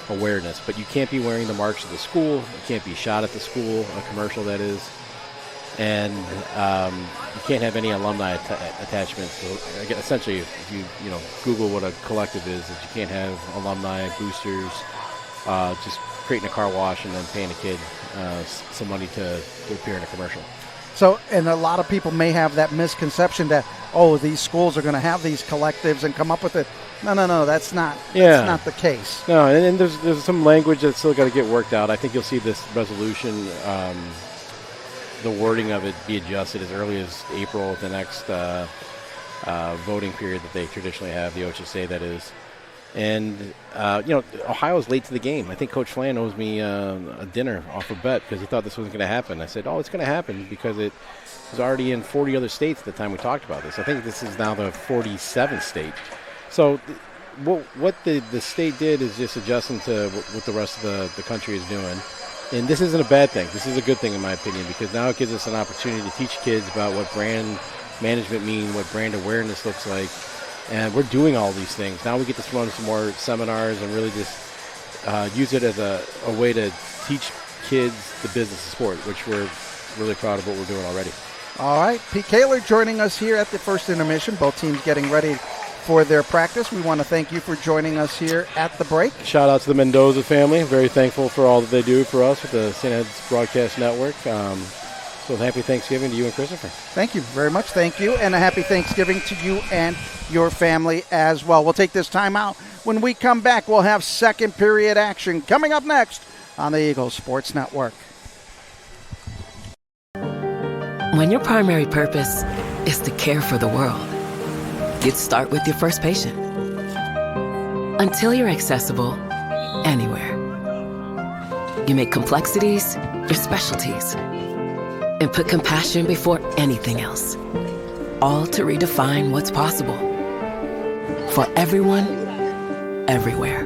awareness. But you can't be wearing the marks of the school. You can't be shot at the school, a commercial that is. And you can't have any alumni attachments. So essentially, if you Google what a collective is you can't have alumni, boosters, just creating a car wash and then paying a kid some money to appear in a commercial. So, and a lot of people may have that misconception that, these schools are going to have these collectives and come up with it. No, that's not. Yeah. That's not the case. No, and there's some language that's still got to get worked out. I think you'll see this resolution the wording of it be adjusted as early as April, the next voting period that they traditionally have, the OHSA that is. And, Ohio's late to the game. I think Coach Flan owes me a dinner off a bet because he thought this wasn't going to happen. I said, it's going to happen because it was already in 40 other states at the time we talked about this. I think this is now the 47th state. So what the state did is just adjusting to what the rest of the country is doing. And this isn't a bad thing. This is a good thing, in my opinion, because now it gives us an opportunity to teach kids about what brand management means, what brand awareness looks like. And we're doing all these things. Now we get to run some more seminars and really just use it as a way to teach kids the business of sport, which we're really proud of what we're doing already. All right, Pete Kaler joining us here at the first intermission. Both teams getting ready for their practice. We want to thank you for joining us here at the break. Shout out to the Mendoza family. Very thankful for all that they do for us with the St. Ed's Broadcast Network. So happy Thanksgiving to you and Christopher. Thank you very much. Thank you. And a happy Thanksgiving to you and your family as well. We'll take this time out. When we come back, we'll have second period action coming up next on the Eagles Sports Network. When your primary purpose is to care for the world, you'd start with your first patient. Until you're accessible anywhere. You make complexities your specialties. And put compassion before anything else. All to redefine what's possible. For everyone, everywhere.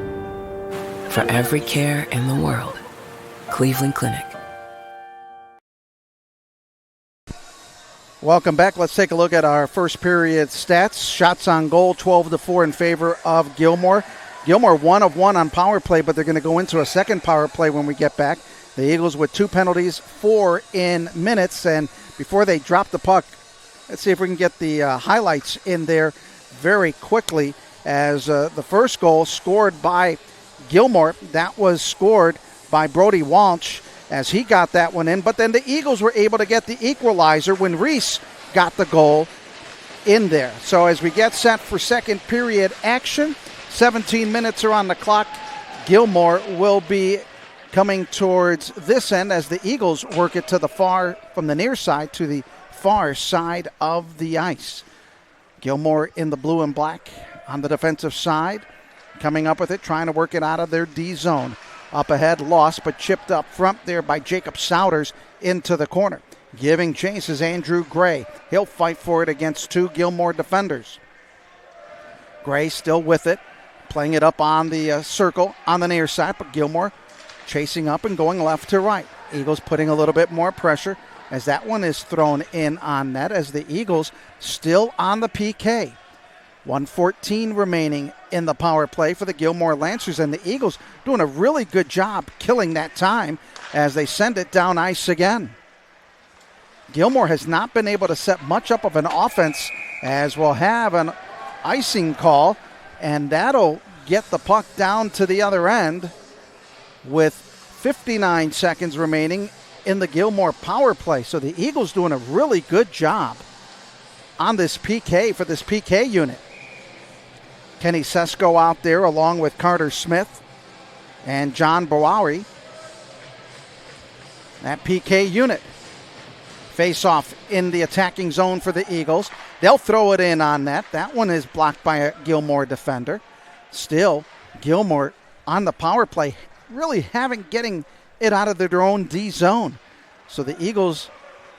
For every care in the world. Cleveland Clinic. Welcome back. Let's take a look at our first period stats. Shots on goal, 12-4 in favor of Gilmour. Gilmour 1 of 1 on power play, but they're going to go into a second power play when we get back. The Eagles with 2 penalties, 4 in minutes. And before they drop the puck, let's see if we can get the highlights in there very quickly. As the first goal scored by Gilmour, that was scored by Brody Walsh as he got that one in. But then the Eagles were able to get the equalizer when Reese got the goal in there. So as we get set for second period action, 17 minutes are on the clock. Gilmour will be coming towards this end as the Eagles work it to the from the near side to the far side of the ice. Gilmour in the blue and black on the defensive side, coming up with it, trying to work it out of their D zone. Up ahead, lost, but chipped up front there by Jacob Souders into the corner. Giving chase is Andrew Gray. He'll fight for it against 2 Gilmour defenders. Gray still with it, playing it up on the circle on the near side, but Gilmour chasing up and going left to right. Eagles putting a little bit more pressure as that one is thrown in on net as the Eagles still on the PK. 1:14 remaining in the power play for the Gilmour Lancers, and the Eagles doing a really good job killing that time as they send it down ice again. Gilmour has not been able to set much up of an offense as we'll have an icing call, and that'll get the puck down to the other end with 59 seconds remaining in the Gilmour power play. So the Eagles doing a really good job on this PK for this PK unit. Kenny Sesko out there along with Carter Smith and John Bowery. That PK unit. Face off in the attacking zone for the Eagles. They'll throw it in on net. That one is blocked by a Gilmour defender. Still, Gilmour on the power play really getting it out of their own D zone. So the Eagles'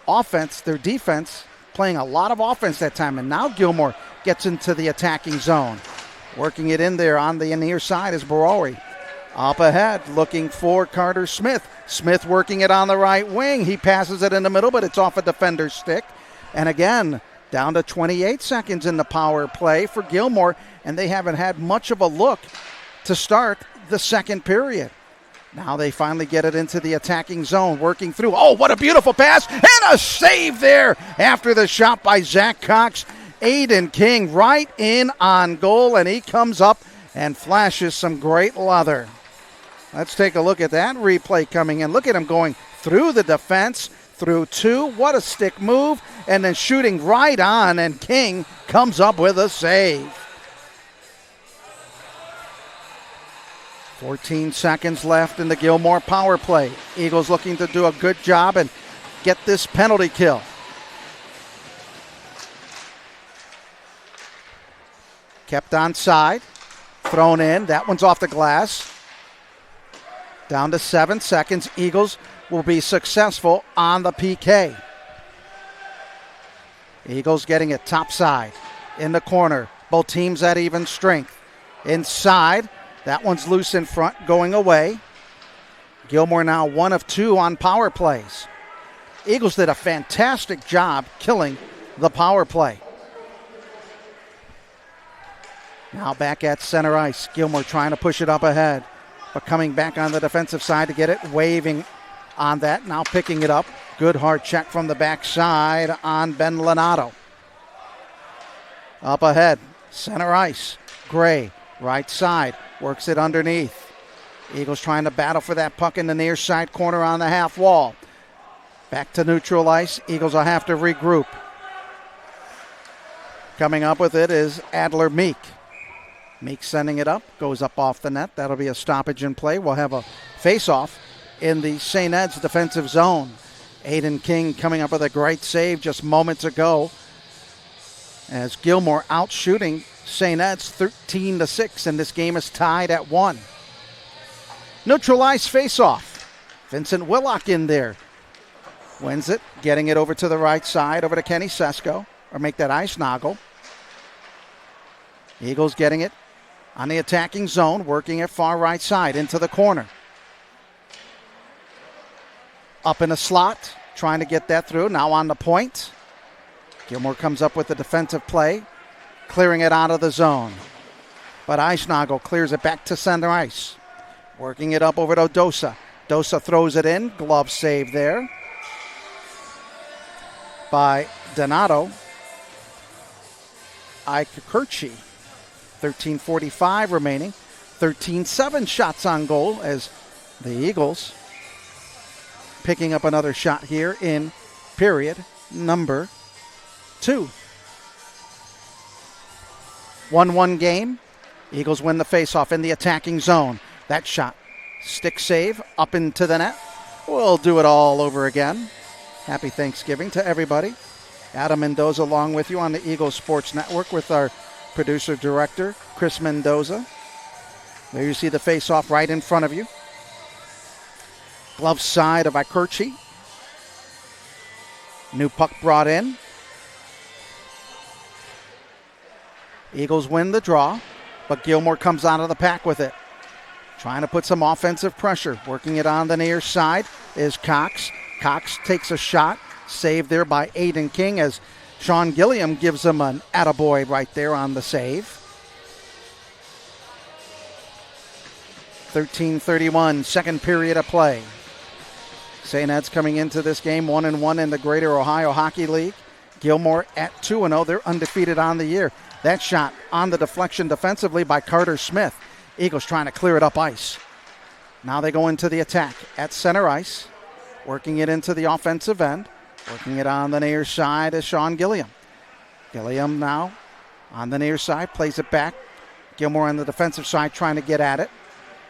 offense, their defense, playing a lot of offense that time. And now Gilmour gets into the attacking zone. Working it in there on the near side is Bowery. Up ahead, looking for Carter Smith. Smith working it on the right wing. He passes it in the middle, but it's off a defender's stick. And again, down to 28 seconds in the power play for Gilmour, and they haven't had much of a look to start the second period. Now they finally get it into the attacking zone, working through. Oh, what a beautiful pass, and a save there after the shot by Zach Cox. Aiden King right in on goal, and he comes up and flashes some great leather. Let's take a look at that replay coming in. Look at him going through the defense, through 2. What a stick move, and then shooting right on, and King comes up with a save. 14 seconds left in the Gilmour power play. Eagles looking to do a good job and get this penalty kill. Kept onside. Thrown in. That one's off the glass. Down to 7 seconds. Eagles will be successful on the PK. Eagles getting it topside. In the corner. Both teams at even strength. Inside. That one's loose in front, going away. Gilmour now 1 of 2 on power plays. Eagles did a fantastic job killing the power play. Now back at center ice. Gilmour trying to push it up ahead, but coming back on the defensive side to get it, waving on that. Now picking it up. Good hard check from the backside on Ben Lenato. Up ahead, center ice. Gray, right side, works it underneath. Eagles trying to battle for that puck in the near side corner on the half wall. Back to neutral ice. Eagles will have to regroup. Coming up with it is Adler Meek. Meek sending it up, goes up off the net. That'll be a stoppage in play. We'll have a face-off in the St. Ed's defensive zone. Aiden King coming up with a great save just moments ago as Gilmour out shooting St. Ed's 13-6, and this game is tied at 1. Neutral ice face-off. Vincent Willock in there. Wins it, getting it over to the right side, over to Kenny Sesko, or make that ice noggle. Eagles getting it on the attacking zone, working at far right side into the corner. Up in a slot, trying to get that through. Now on the point. Gilmour comes up with the defensive play, clearing it out of the zone. But Eisnagel clears it back to center ice. Working it up over to Dosa. Dosa throws it in. Glove save there by Donato. Ikekerchi. 13:45 remaining. 13-7 shots on goal as the Eagles picking up another shot here in period number 2. 1-1 game. Eagles win the faceoff in the attacking zone. That shot, stick save, up into the net. We'll do it all over again. Happy Thanksgiving to everybody. Adam Mendoza along with you on the Eagles Sports Network with our producer-director, Chris Mendoza. There you see the face-off right in front of you. Glove side of Ikerchi. New puck brought in. Eagles win the draw, but Gilmour comes out of the pack with it. Trying to put some offensive pressure. Working it on the near side is Cox. Cox takes a shot. Saved there by Aiden King as Sean Gilliam gives him an attaboy right there on the save. 13:31, second period of play. St. Ed's coming into this game 1-1 in the Greater Ohio Hockey League. Gilmour at 2-0. They're undefeated on the year. That shot on the deflection defensively by Carter Smith. Eagles trying to clear it up ice. Now they go into the attack at center ice. Working it into the offensive end. Working it on the near side is Sean Gilliam. Gilliam now on the near side. Plays it back. Gilmour on the defensive side trying to get at it.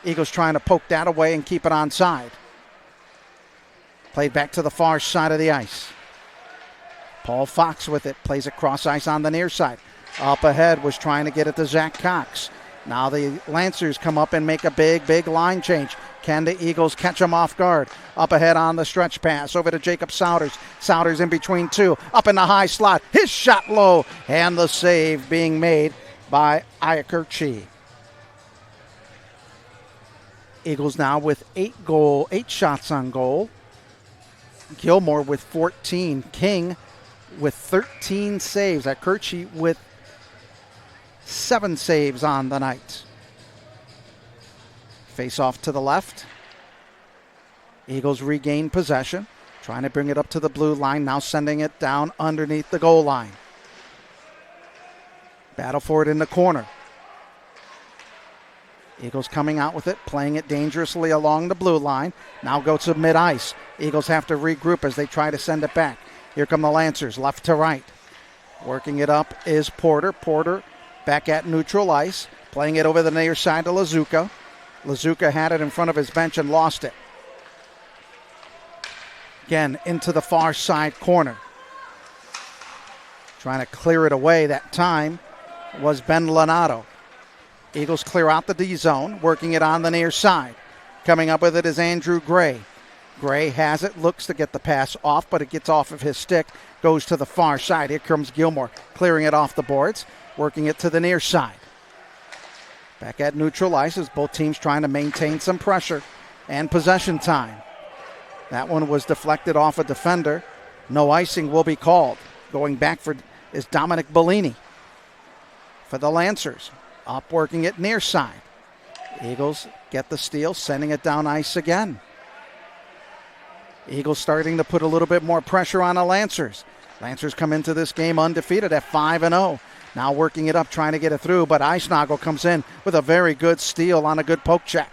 Eagles trying to poke that away and keep it onside. Played back to the far side of the ice. Paul Fox with it. Plays it cross ice on the near side. Up ahead was trying to get it to Zach Cox. Now the Lancers come up and make a big line change. Can the Eagles catch them off guard? Up ahead on the stretch pass. Over to Jacob Souders. Souders in between two. Up in the high slot. His shot low. And the save being made by Iakerchi. Eagles now with 8 shots on goal. Gilmour with 14. King with 13 saves. Iakerchi with 7 saves on the night. Face off to the left. Eagles regain possession. Trying to bring it up to the blue line. Now sending it down underneath the goal line. Battle for it in the corner. Eagles coming out with it. Playing it dangerously along the blue line. Now go to mid-ice. Eagles have to regroup as they try to send it back. Here come the Lancers, left to right. Working it up is Porter. Porter back at neutral ice. Playing it over the near side to Lazuka. Lazuka had it in front of his bench and lost it. Again, into the far side corner. Trying to clear it away that time was Ben Lonato. Eagles clear out the D zone, working it on the near side. Coming up with it is Andrew Gray. Gray has it, looks to get the pass off, but it gets off of his stick, goes to the far side. Here comes Gilmour, clearing it off the boards, working it to the near side. Back at neutral ice as both teams trying to maintain some pressure and possession time. That one was deflected off a defender. No icing will be called. Going back for is Dominic Bellini for the Lancers. Up working it near side. Eagles get the steal, sending it down ice again. Eagles starting to put a little bit more pressure on the Lancers. Lancers come into this game undefeated at 5-0. Now working it up, trying to get it through, but Eisnagel comes in with a very good steal on a good poke check.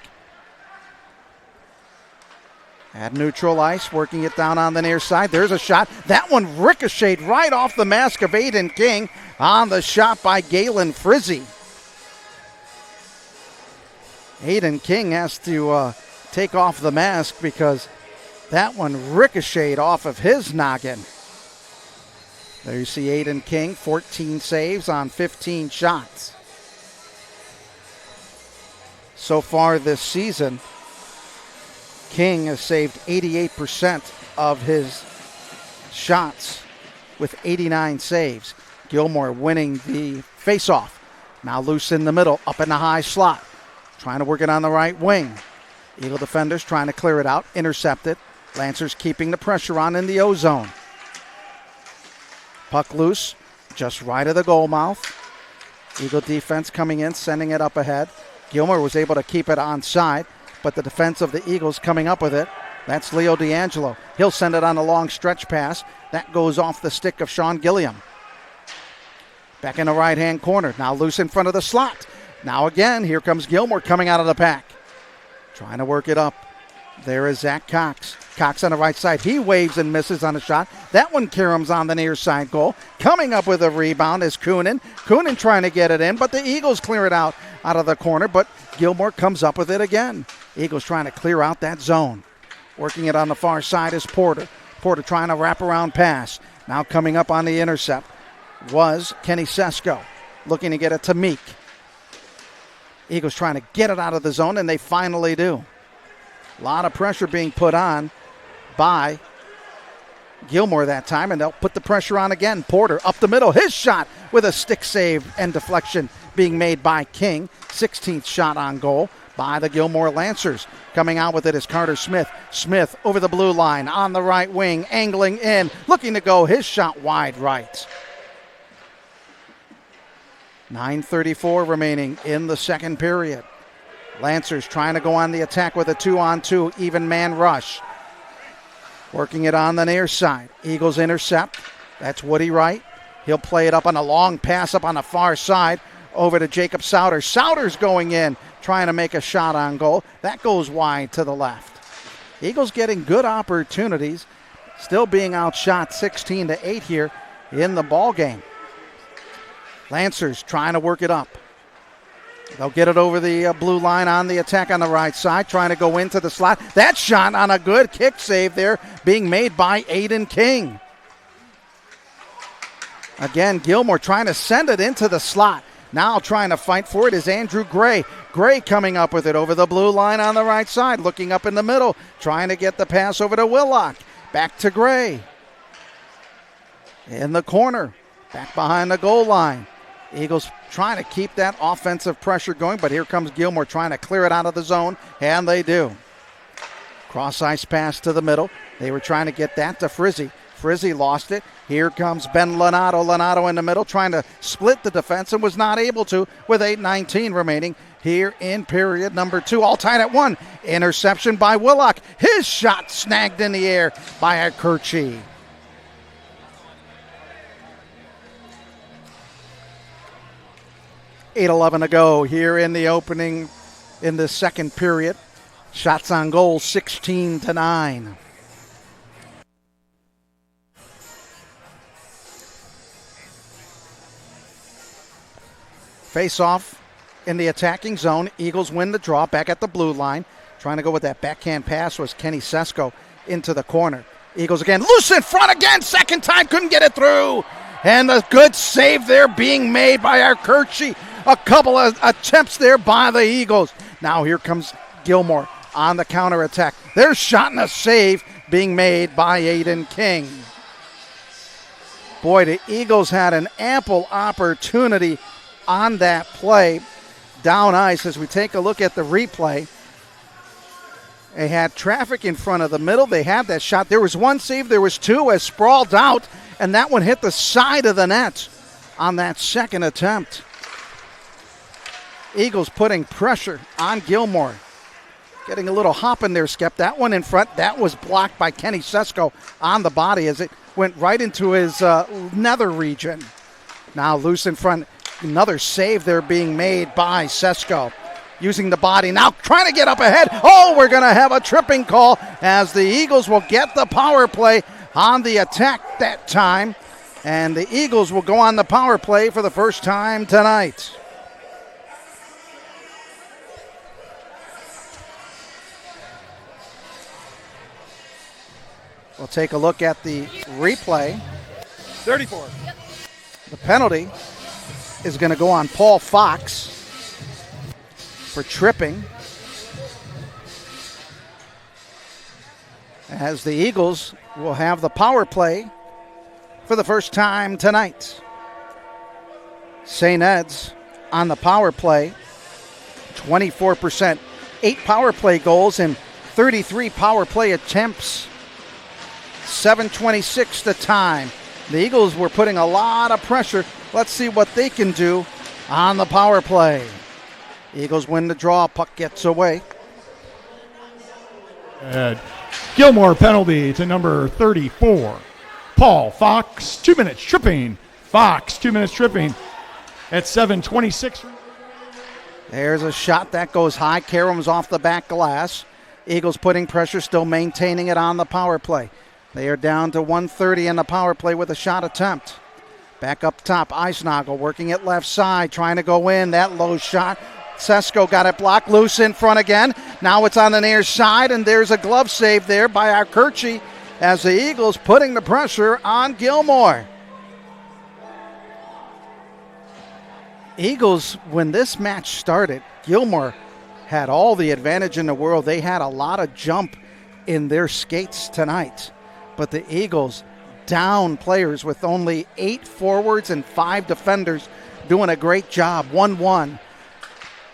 At neutral ice, working it down on the near side. There's a shot. That one ricocheted right off the mask of Aiden King on the shot by Galen Frizzy. Aiden King has to take off the mask because that one ricocheted off of his noggin. There you see Aiden King, 14 saves on 15 shots. So far this season, King has saved 88% of his shots with 89 saves. Gilmour winning the faceoff. Now loose in the middle, up in the high slot. Trying to work it on the right wing. Eagle defenders trying to clear it out, intercepted. Lancers keeping the pressure on in the O zone. Puck loose, just right of the goal mouth. Eagle defense coming in, sending it up ahead. Gilmour was able to keep it onside, but the defense of the Eagles coming up with it. That's Leo D'Angelo. He'll send it on a long stretch pass. That goes off the stick of Sean Gilliam. Back in the right-hand corner. Now loose in front of the slot. Now again, here comes Gilmour coming out of the pack. Trying to work it up. There is Zach Cox. Cox on the right side. He waves and misses on a shot. That one caroms on the near side goal. Coming up with a rebound is Coonan. Coonan trying to get it in, but the Eagles clear it out of the corner, but Gilmour comes up with it again. Eagles trying to clear out that zone. Working it on the far side is Porter. Porter trying to wrap around pass. Now coming up on the intercept was Kenny Sesko. Looking to get it to Meek. Eagles trying to get it out of the zone, and they finally do. A lot of pressure being put on by Gilmour that time, and they'll put the pressure on again. Porter up the middle. His shot with a stick save and deflection being made by King. 16th shot on goal by the Gilmour Lancers. Coming out with it is Carter Smith. Smith over the blue line on the right wing, angling in, looking to go. His shot wide right. 9:34 remaining in the second period. Lancers trying to go on the attack with a 2-on-2 even man rush. Working it on the near side. Eagles intercept. That's Woody Wright. He'll play it up on a long pass up on the far side over to Jacob Souders. Souders going in, trying to make a shot on goal. That goes wide to the left. Eagles getting good opportunities, still being outshot 16-8 here in the ball game. Lancers trying to work it up. They'll get it over the blue line on the attack on the right side, trying to go into the slot. That shot on a good kick save there being made by Aiden King. Again, Gilmour trying to send it into the slot. Now trying to fight for it is Andrew Gray. Gray coming up with it over the blue line on the right side, looking up in the middle, trying to get the pass over to Willock. Back to Gray. In the corner, back behind the goal line. Eagles trying to keep that offensive pressure going, but here comes Gilmour trying to clear it out of the zone, and they do. Cross ice pass to the middle. They were trying to get that to Frizzy. Frizzy lost it. Here comes Ben Lonato. Lonato in the middle trying to split the defense and was not able to with 8:19 remaining here in period number 2. All tied at 1. Interception by Willock. His shot snagged in the air by Akurchi. .8:11 to go here in the opening, in the second period. Shots on goal, 16-9. Face-off in the attacking zone. Eagles win the draw back at the blue line. Trying to go with that backhand pass was Kenny Sesko into the corner. Eagles again, loose in front again, second time, couldn't get it through. And a good save there being made by Arkurchi. A couple of attempts there by the Eagles. Now here comes Gilmour on the counterattack. There's shot and a save being made by Aiden King. Boy, the Eagles had an ample opportunity on that play. Down ice as we take a look at the replay. They had traffic in front of the middle. They had that shot. There was one save. There was two as sprawled out, and that one hit the side of the net on that second attempt. Eagles putting pressure on Gilmour. Getting a little hop in there, Skep. That one in front, that was blocked by Kenny Sesko on the body as it went right into his nether region. Now loose in front. Another save there being made by Sesko. Using the body now, trying to get up ahead. Oh, we're going to have a tripping call as the Eagles will get the power play on the attack that time. And the Eagles will go on the power play for the first time tonight. We'll take a look at the replay. 34. The penalty is going to go on Paul Fox for tripping, as the Eagles will have the power play for the first time tonight. St. Ed's on the power play, 24%, 8 power play goals and 33 power play attempts. 7:26 the time. The Eagles were putting a lot of pressure. Let's see what they can do on the power play. Eagles win the draw. Puck gets away. Gilmour penalty to number 34. Paul Fox, 2 minutes tripping. Fox, 2 minutes tripping at 7:26. There's a shot that goes high. Karams off the back glass. Eagles putting pressure, still maintaining it on the power play. They are down to 1:30 in the power play with a shot attempt. Back up top, Eisnagel working it left side, trying to go in. That low shot. Sesko got it blocked, loose in front again. Now it's on the near side, and there's a glove save there by Arkurchi as the Eagles putting the pressure on Gilmour. Eagles, when this match started, Gilmour had all the advantage in the world. They had a lot of jump in their skates tonight. But the Eagles down players with only 8 forwards and 5 defenders doing a great job. 1-1.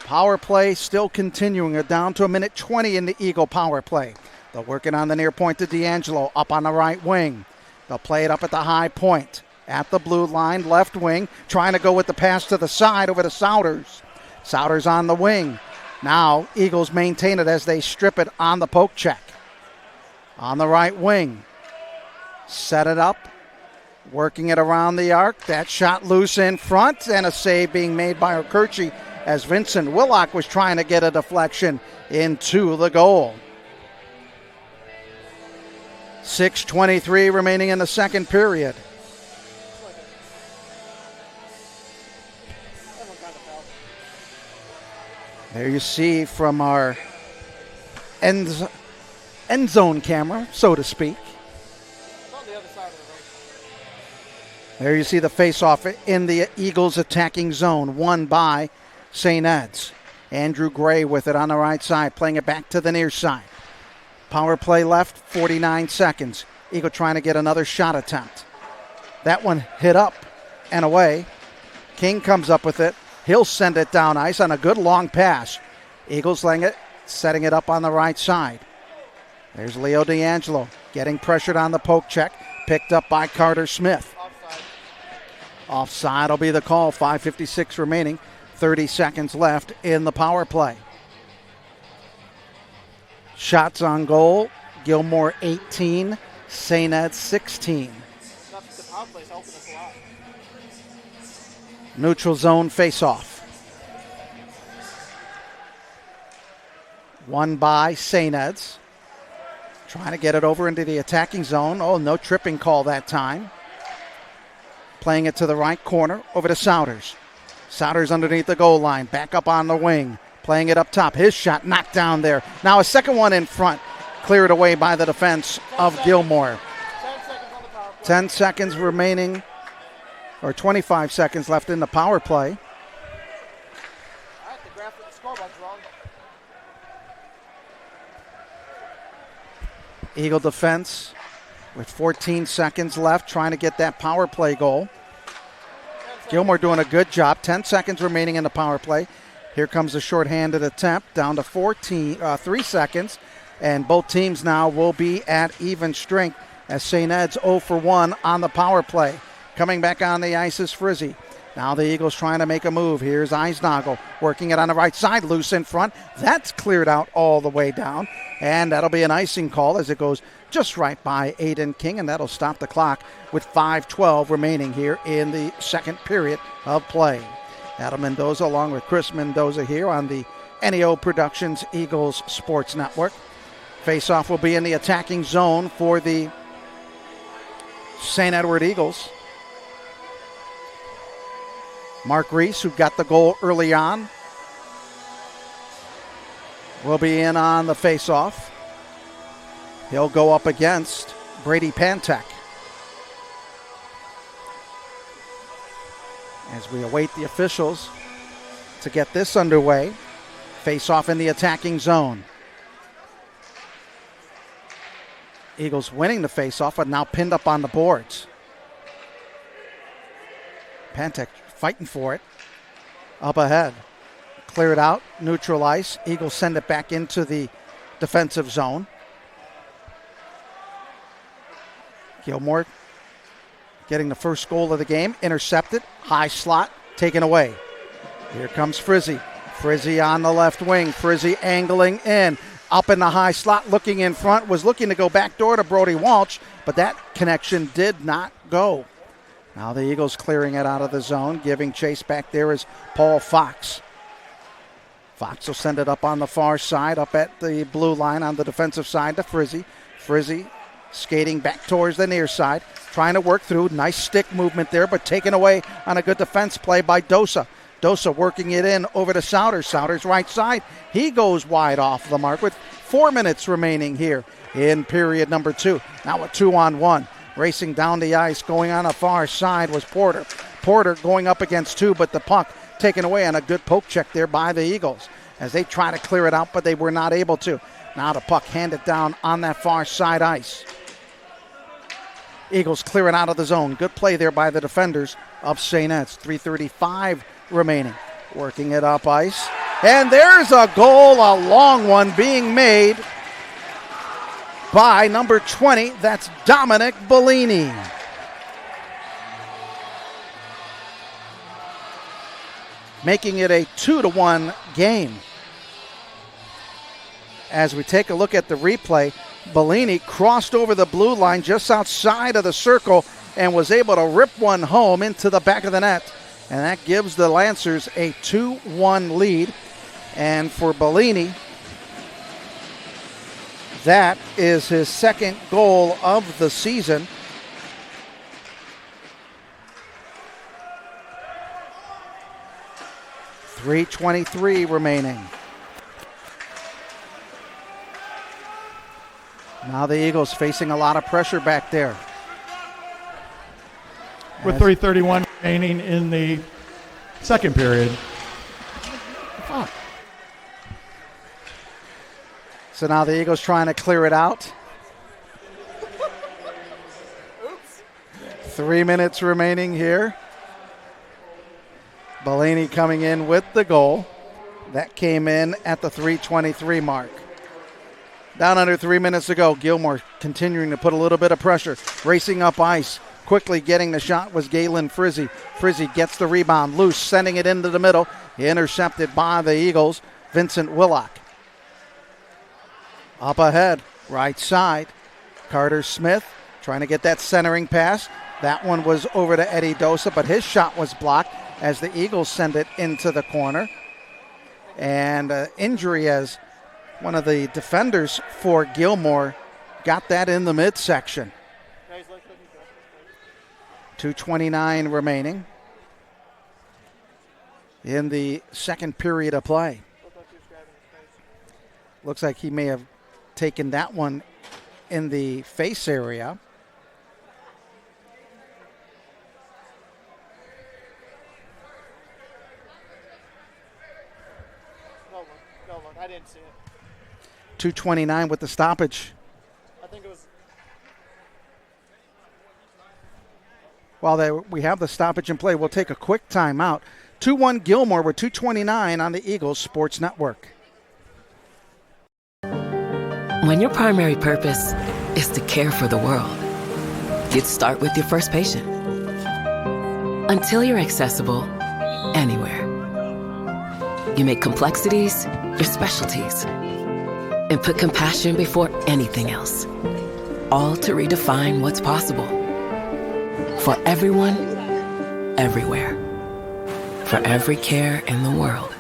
Power play still continuing. They're down to 1:20 in the Eagle power play. They're working on the near point to D'Angelo up on the right wing. They'll play it up at the high point. At the blue line, left wing, trying to go with the pass to the side over to Souders. Souders on the wing. Now Eagles maintain it as they strip it on the poke check. On the right wing. Set it up. Working it around the arc. That shot loose in front, and a save being made by Arkurchi as Vincent Willock was trying to get a deflection into the goal. 6:23 remaining in the second period. There you see from our end zone camera, so to speak. There you see the face-off in the Eagles attacking zone, won by St. Ed's. Andrew Gray with it on the right side, playing it back to the near side. Power play left, 49 seconds. Eagle trying to get another shot attempt. That one hit up and away. King comes up with it. He'll send it down ice on a good long pass. Eagles laying it, setting it up on the right side. There's Leo D'Angelo getting pressured on the poke check, picked up by Carter Smith. Offside will be the call. 5:56 remaining. 30 seconds left in the power play. Shots on goal. Gilmour 18, St. Ed 16. Neutral zone face-off. Won by St. Ed's. Trying to get it over into the attacking zone. Oh, no tripping call that time. Playing it to the right corner, over to Souders. Souders underneath the goal line, back up on the wing. Playing it up top. His shot knocked down there. Now a second one in front. Cleared away by the defense of Gilmour. 10 seconds remaining, or 25 seconds left in the power play. Eagle defense with 14 seconds left, trying to get that power play goal. Gilmour doing a good job. 10 seconds remaining in the power play. Here comes a shorthanded attempt, down to 3 seconds. And both teams now will be at even strength as St. Ed's 0 for 1 on the power play. Coming back on the ice is Frizzy. Now the Eagles trying to make a move. Here's Eisnagel working it on the right side, loose in front. That's cleared out all the way down. And that'll be an icing call as it goes just right by Aiden King, and that'll stop the clock with 5:12 remaining here in the second period of play. Adam Mendoza along with Chris Mendoza here on the NEO Productions Eagles Sports Network. Face-off will be in the attacking zone for the St. Edward Eagles. Mark Reese, who got the goal early on, will be in on the face-off. He'll go up against Brady Pantek. As we await the officials to get this underway, face-off in the attacking zone. Eagles winning the face-off, but now pinned up on the boards. Pantek fighting for it. Up ahead. Clear it out. Neutral ice. Eagles send it back into the defensive zone. Gilmour getting the first goal of the game. Intercepted. High slot. Taken away. Here comes Frizzy. Frizzy on the left wing. Frizzy angling in. Up in the high slot. Looking in front. Was looking to go back door to Brody Walsh. But that connection did not go. Now the Eagles clearing it out of the zone. Giving chase back there is Paul Fox. Fox will send it up on the far side, up at the blue line on the defensive side to Frizzy. Frizzy skating back towards the near side, trying to work through. Nice stick movement there, but taken away on a good defense play by Dosa. Dosa working it in over to Souders. Souders right side. He goes wide off the mark with 4 minutes remaining here in period number 2. Now a 2-on-1. Racing down the ice, going on the far side was Porter. Porter going up against 2, but the puck taken away on a good poke check there by the Eagles as they try to clear it out, but they were not able to. Now the puck handed down on that far side ice. Eagles clear it out of the zone. Good play there by the defenders of St. Ed's. 3:35 remaining. Working it up ice. And there's a goal, a long one being made by number 20. That's Dominic Bellini. Making it a 2-1 game. As we take a look at the replay, Bellini crossed over the blue line just outside of the circle and was able to rip one home into the back of the net. And that gives the Lancers a 2-1 lead. And for Bellini, that is his second goal of the season. .323 remaining. Now the Eagles facing a lot of pressure back there. With 3:31 remaining in the second period. Fuck. So now the Eagles trying to clear it out. 3 minutes remaining here. Bellini coming in with the goal. That came in at the 3:23 mark. Down under 3 minutes to go. Gilmour continuing to put a little bit of pressure. Racing up ice. Quickly getting the shot was Galen Frizzy. Frizzy gets the rebound loose, sending it into the middle. Intercepted by the Eagles. Vincent Willock. Up ahead, right side. Carter Smith trying to get that centering pass. That one was over to Eddie Dosa, but his shot was blocked as the Eagles send it into the corner. And injury as one of the defenders for Gilmour got that in the midsection. 2:29 remaining in the second period of play. Looks like he may have taken that one in the face area. didn't see it. 2:29 with the stoppage. I think it was. While we have the stoppage in play, we'll take a quick timeout. 2-1 Gilmour with 2:29 on the Eagles Sports Network. When your primary purpose is to care for the world, you'd start with your first patient. Until you're accessible anywhere. You make complexities your specialties and put compassion before anything else. All to redefine what's possible. For everyone, everywhere. For every care in the world.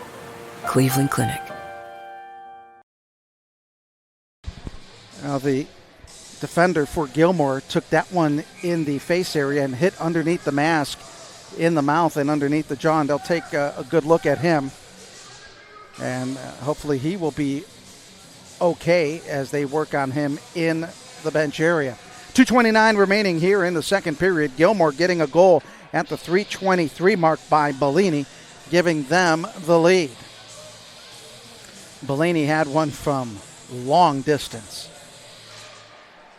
Cleveland Clinic. Now the defender for Gilmour took that one in the face area and hit underneath the mask, in the mouth and underneath the jaw. And they'll take a good look at him. And hopefully he will be okay as they work on him in the bench area. 2:29 remaining here in the second period. Gilmour getting a goal at the 3:23 mark by Bellini, giving them the lead. Bellini had one from long distance.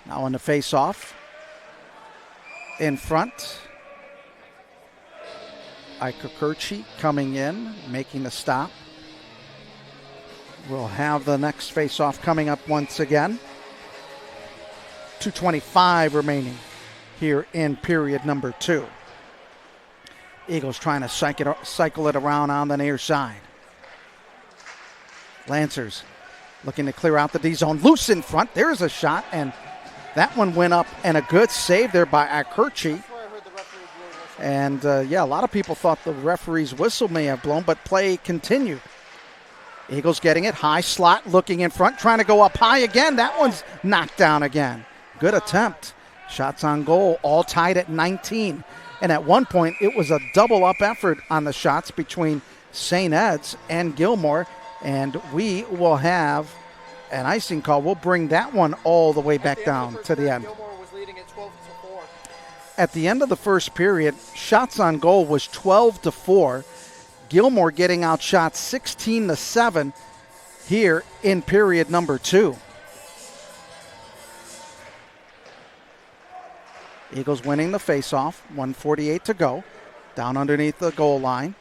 Now on the face-off. In front. Ikakurchi coming in, making the stop. We'll have the next face-off coming up once again. 2:25 remaining here in period number 2. Eagles trying to cycle it around on the near side. Lancers looking to clear out the D zone. Loose in front. There's a shot, and that one went up, and a good save there by Ikakurchi. And, a lot of people thought the referee's whistle may have blown, but play continued. Eagles getting it. High slot, looking in front, trying to go up high again. That one's knocked down again. Good attempt. Shots on goal, all tied at 19. And at one point, it was a double-up effort on the shots between St. Ed's and Gilmour. And we will have an icing call. We'll bring that one all the way back down to the end. Gilmour was leading at 12-4. At the end of the first period, shots on goal was 12-4. Gilmour getting outshot 16-7 here in period number 2. Eagles winning the faceoff, 1:48 to go, down underneath the goal line.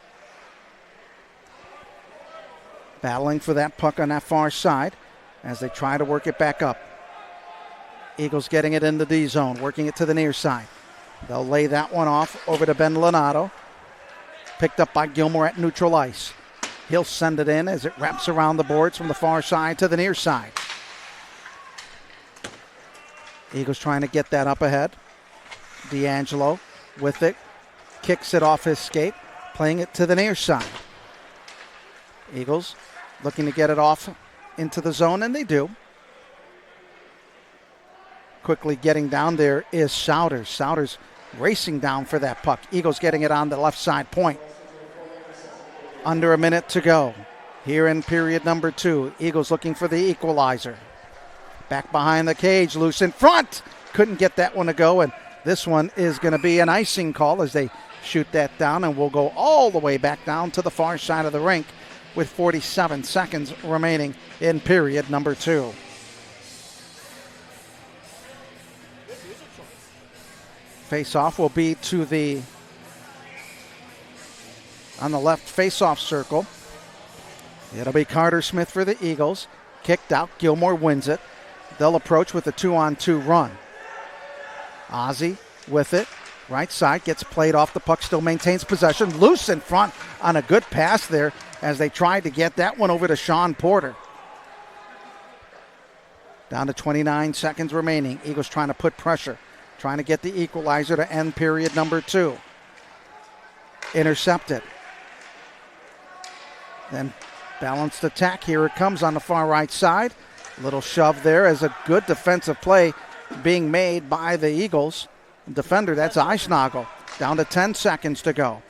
Battling for that puck on that far side as they try to work it back up. Eagles getting it in the D zone, working it to the near side. They'll lay that one off over to Ben Lonato. Picked up by Gilmour at neutral ice. He'll send it in as it wraps around the boards from the far side to the near side. Eagles trying to get that up ahead. D'Angelo with it. Kicks it off his skate. Playing it to the near side. Eagles looking to get it off into the zone, and they do. Quickly getting down there is Souders. Souders racing down for that puck. Eagles getting it on the left side point. Under a minute to go here in period number 2. Eagles looking for the equalizer. Back behind the cage, loose in front. Couldn't get that one to go, and this one is going to be an icing call as they shoot that down, and we'll go all the way back down to the far side of the rink with 47 seconds remaining in period number 2. Face-off will be to on the left face-off circle. It'll be Carter Smith for the Eagles. Kicked out. Gilmour wins it. They'll approach with a 2-on-2 run. Ozzie with it. Right side gets played off the puck. Still maintains possession. Loose in front on a good pass there as they tried to get that one over to Sean Porter. Down to 29 seconds remaining. Eagles trying to put pressure. Trying to get the equalizer to end period number 2. Intercepted. Then balanced attack. Here it comes on the far right side. Little shove there as a good defensive play being made by the Eagles. Defender, that's Eisnagel. Down to 10 seconds to go.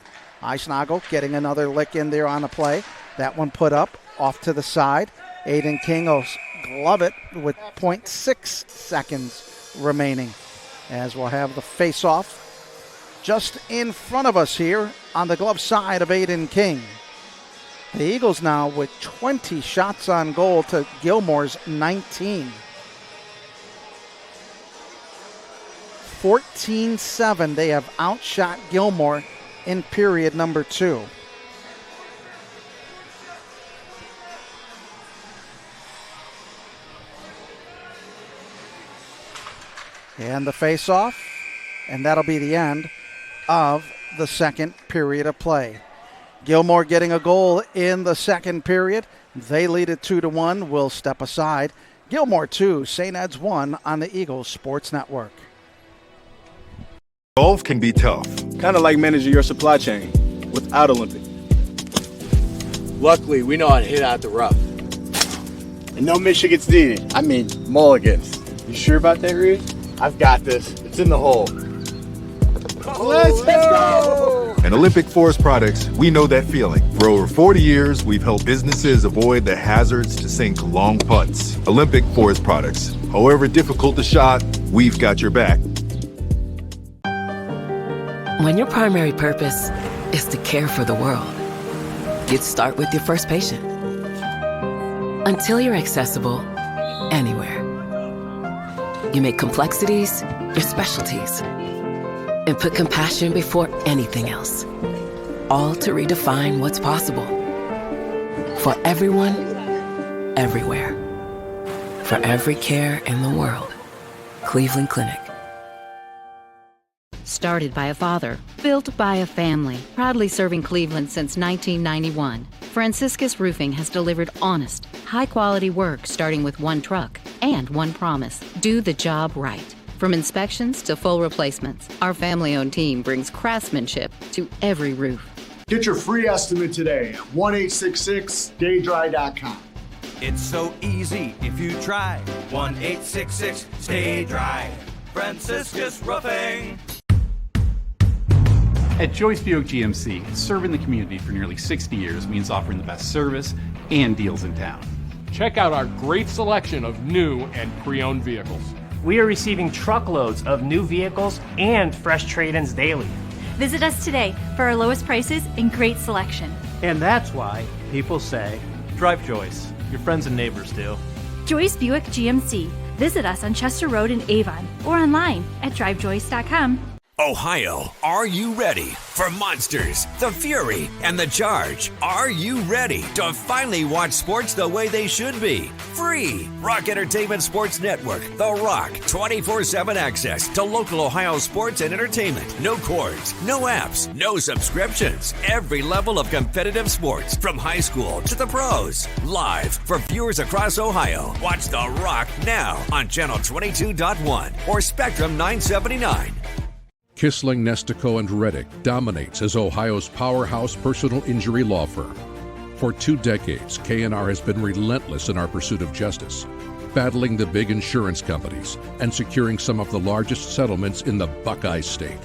Eisnagel getting another lick in there on the play. That one put up off to the side. Aiden King will glove it with 0.6 seconds remaining. As we'll have the face-off just in front of us here on the glove side of Aiden King. The Eagles now with 20 shots on goal to Gilmour's 19. 14-7. They have outshot Gilmour in period number 2. And the face-off, and that'll be the end of the second period of play. Gilmour getting a goal in the second period. They lead it 2-1. We'll step aside. Gilmour 2, St. Ed's 1 on the Eagles Sports Network. Golf can be tough. Kind of like managing your supply chain without Olympic. Luckily, we know how to hit out the rough. And no Michigan's needed. I mean, mulligans. You sure about that, Reed? I've got this. It's in the hole. Let's go! At Olympic Forest Products, we know that feeling. For over 40 years, we've helped businesses avoid the hazards to sink long putts. Olympic Forest Products. However difficult the shot, we've got your back. When your primary purpose is to care for the world, you'd start with your first patient. Until you're accessible anywhere. You make complexities your specialties and put compassion before anything else. All to redefine what's possible. For everyone, everywhere. For every care in the world. Cleveland Clinic. Started by a father, built by a family, proudly serving Cleveland since 1991. Franciscus Roofing has delivered honest, high-quality work starting with one truck and one promise: do the job right. From inspections to full replacements, our family-owned team brings craftsmanship to every roof. Get your free estimate today at 1-866-STAY-DRY.com. It's so easy if you try. 1-866-STAY-DRY. Franciscus Roofing. At Joyce Buick GMC, serving the community for nearly 60 years means offering the best service and deals in town. Check out our great selection of new and pre-owned vehicles. We are receiving truckloads of new vehicles and fresh trade-ins daily. Visit us today for our lowest prices and great selection. And that's why people say, drive Joyce. Your friends and neighbors do. Joyce Buick GMC. Visit us on Chester Road in Avon or online at drivejoyce.com. Ohio, are you ready for Monsters, the Fury, and the Charge? Are you ready to finally watch sports the way they should be? Free Rock Entertainment Sports Network, The Rock, 24/7 access to local Ohio sports and entertainment. No cords, no apps, no subscriptions. Every level of competitive sports, from high school to the pros. Live for viewers across Ohio. Watch The Rock now on Channel 22.1 or Spectrum 979. Kissling, Nestico, and Reddick dominates as Ohio's powerhouse personal injury law firm. For 2 decades, K&R has been relentless in our pursuit of justice, battling the big insurance companies and securing some of the largest settlements in the Buckeye State.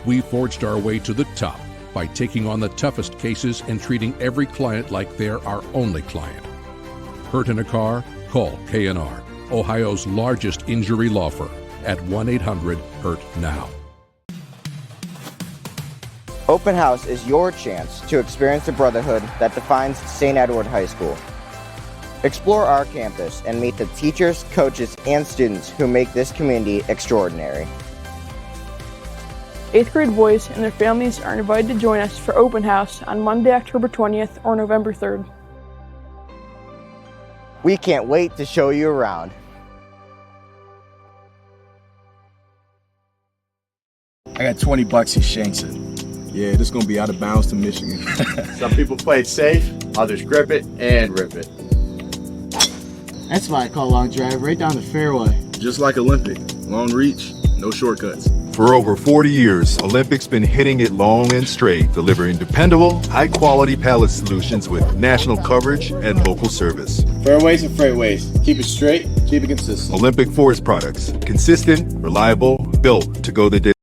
We forged our way to the top by taking on the toughest cases and treating every client like they're our only client. Hurt in a car? Call K&R, Ohio's largest injury law firm, at 1-800-HURT-NOW. Open House is your chance to experience the brotherhood that defines St. Edward High School. Explore our campus and meet the teachers, coaches, and students who make this community extraordinary. 8th grade boys and their families are invited to join us for Open House on Monday, October 20th or November 3rd. We can't wait to show you around. I got $20 he shanks it. Yeah, this is going to be out of bounds to Michigan. Some people play it safe, others grip it and rip it. That's why I call long drive right down the fairway. Just like Olympic. Long reach, no shortcuts. For over 40 years, Olympic's been hitting it long and straight, delivering dependable, high-quality pallet solutions with national coverage and local service. Fairways and freightways. Keep it straight, keep it consistent. Olympic Forest Products. Consistent, reliable, built to go the distance.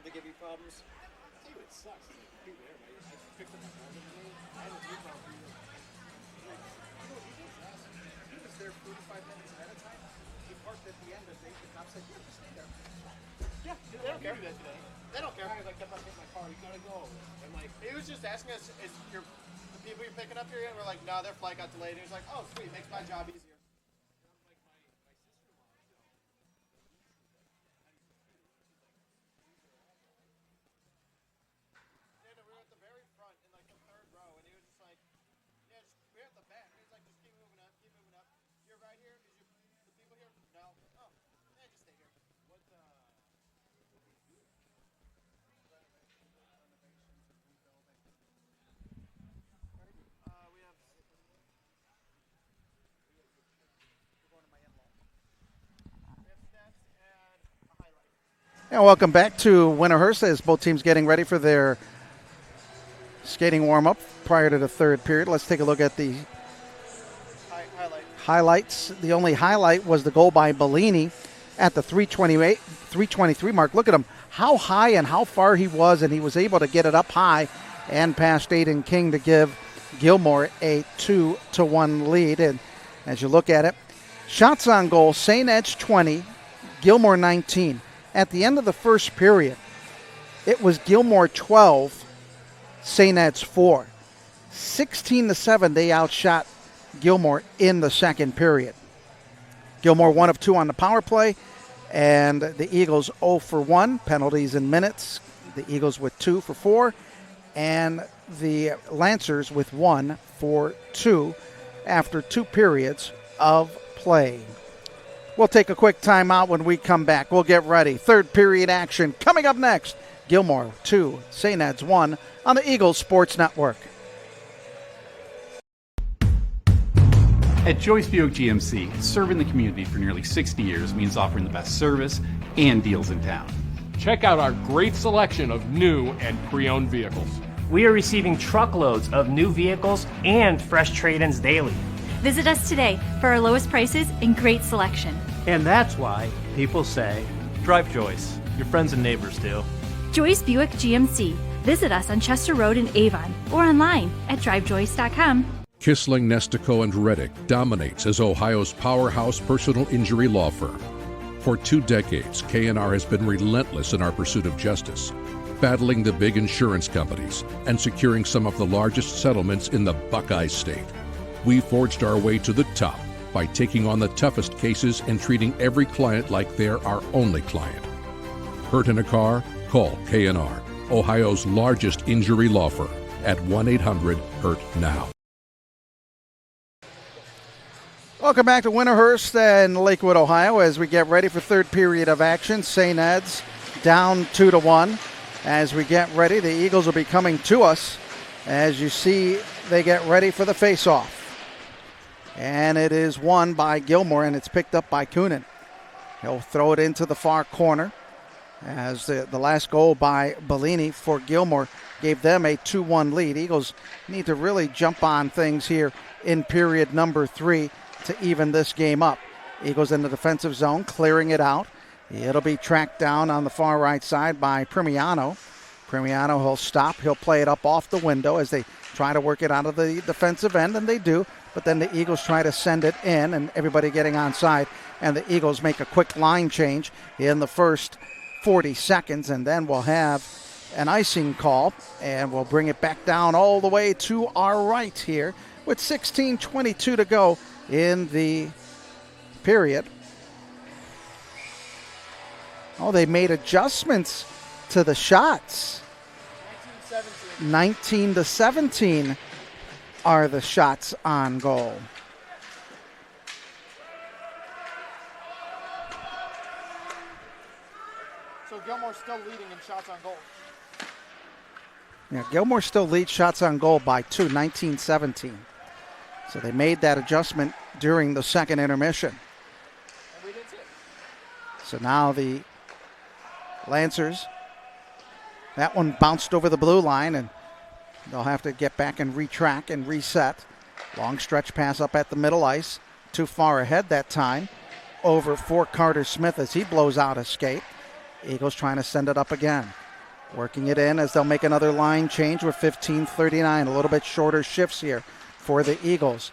they give you problems? Dude, it sucks. Dude, I picked up my phone today. I had a new phone for you. He was there 45 minutes ahead of time. He parked at the end of the cop said, yeah, just stay there. Yeah, they don't care. They don't care. I kept on hitting my car. You gotta go. And like, he was just asking us, is the people you're picking up here? And we're like, no, their flight got delayed. And he was like, oh, sweet, makes my job easier. And welcome back to Winterhurst as both teams getting ready for their skating warm-up prior to the third period. Let's take a look at the highlights. The only highlight was the goal by Bellini at the 3:23 mark. Look at him, how high and how far he was, and he was able to get it up high and past Aiden King to give Gilmour a 2-1 lead. And as you look at it, shots on goal, St. Ed's 20, Gilmour 19. At the end of the first period, it was Gilmour 12, St. Ed's 4. 16-7, they outshot Gilmour in the second period. Gilmour 1 of 2 on the power play, and the Eagles 0 for 1. Penalties and minutes. The Eagles with 2 for 4, and the Lancers with 1 for 2 after 2 periods of play. We'll take a quick timeout. When we come back, we'll get ready. Third period action coming up next. Gilmour 2, St. Ed's 1 on the Eagles Sports Network. At Joyce Buick GMC, serving the community for nearly 60 years means offering the best service and deals in town. Check out our great selection of new and pre-owned vehicles. We are receiving truckloads of new vehicles and fresh trade-ins daily. Visit us today for our lowest prices and great selection. And that's why people say, drive Joyce. Your friends and neighbors do. Joyce Buick GMC. Visit us on Chester Road in Avon or online at drivejoyce.com. Kissling, Nestico, and Reddick dominates as Ohio's powerhouse personal injury law firm. For 2 decades, K&R has been relentless in our pursuit of justice, battling the big insurance companies and securing some of the largest settlements in the Buckeye State. We forged our way to the top by taking on the toughest cases and treating every client like they're our only client. Hurt in a car? Call K&R, Ohio's largest injury law firm, at 1-800-HURT-NOW. Welcome back to Winterhurst and Lakewood, Ohio, as we get ready for third period of action. St. Ed's down 2-1. As we get ready, the Eagles will be coming to us. As you see, they get ready for the face-off. And it is won by Gilmour, and it's picked up by Coonan. He'll throw it into the far corner, as the last goal by Bellini for Gilmour gave them a 2-1 lead. Eagles need to really jump on things here in period number 3 to even this game up. Eagles in the defensive zone, clearing it out. It'll be tracked down on the far right side by Primiano. Primiano, he'll stop. He'll play it up off the window as they try to work it out of the defensive end, and they do. But then the Eagles try to send it in, and everybody getting onside. And the Eagles make a quick line change in the first 40 seconds, and then we'll have an icing call, and we'll bring it back down all the way to our right here with 16:22 to go in the period. Oh, they made adjustments to the shots. 19-17 are the shots on goal. So Gilmour's still leading in shots on goal. Yeah, Gilmour still leads shots on goal by 2, 19-17. So they made that adjustment during the second intermission. And we did too. So now the Lancers, that one bounced over the blue line, and they'll have to get back and retrack and reset. Long stretch pass up at the middle ice. Too far ahead that time. Over for Carter Smith as he blows out a skate. Eagles trying to send it up again. Working it in as they'll make another line change with 15:39. A little bit shorter shifts here for the Eagles,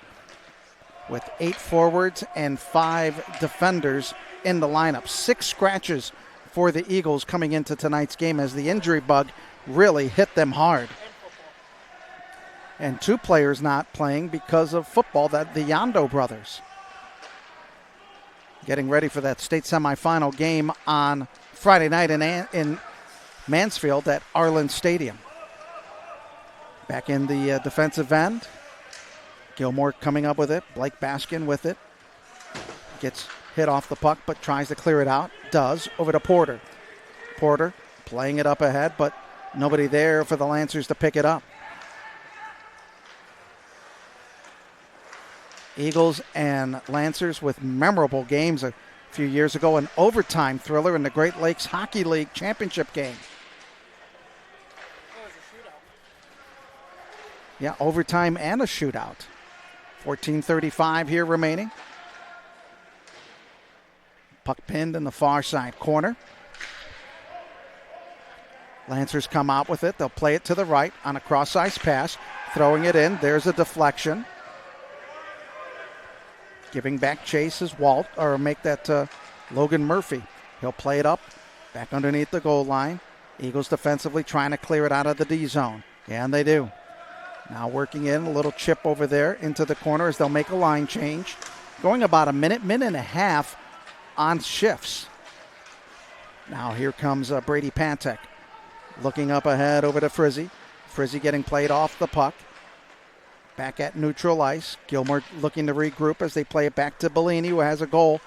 with 8 forwards and 5 defenders in the lineup. 6 scratches for the Eagles coming into tonight's game as the injury bug really hit them hard. And 2 players not playing because of football, that the Yondo brothers. Getting ready for that state semifinal game on Friday night in Mansfield at Arlen Stadium. Back in the defensive end. Gilmour coming up with it. Blake Baskin with it. Gets hit off the puck but tries to clear it out. Does. Over to Porter. Porter playing it up ahead, but nobody there for the Lancers to pick it up. Eagles and Lancers with memorable games a few years ago. An overtime thriller in the Great Lakes Hockey League championship game. Yeah, overtime and a shootout. 14:35 here remaining. Puck pinned in the far side corner. Lancers come out with it. They'll play it to the right on a cross-ice pass. Throwing it in. There's a deflection. Giving back chase is Walt, or make that Logan Murphy. He'll play it up back underneath the goal line. Eagles defensively trying to clear it out of the D zone. Yeah, and they do. Now working in a little chip over there into the corner as they'll make a line change. Going about a minute and a half on shifts. Now here comes Brady Pantek. Looking up ahead over to Frizzy. Frizzy getting played off the puck. Back at neutral ice. Gilmour looking to regroup as they play it back to Bellini, who has a goal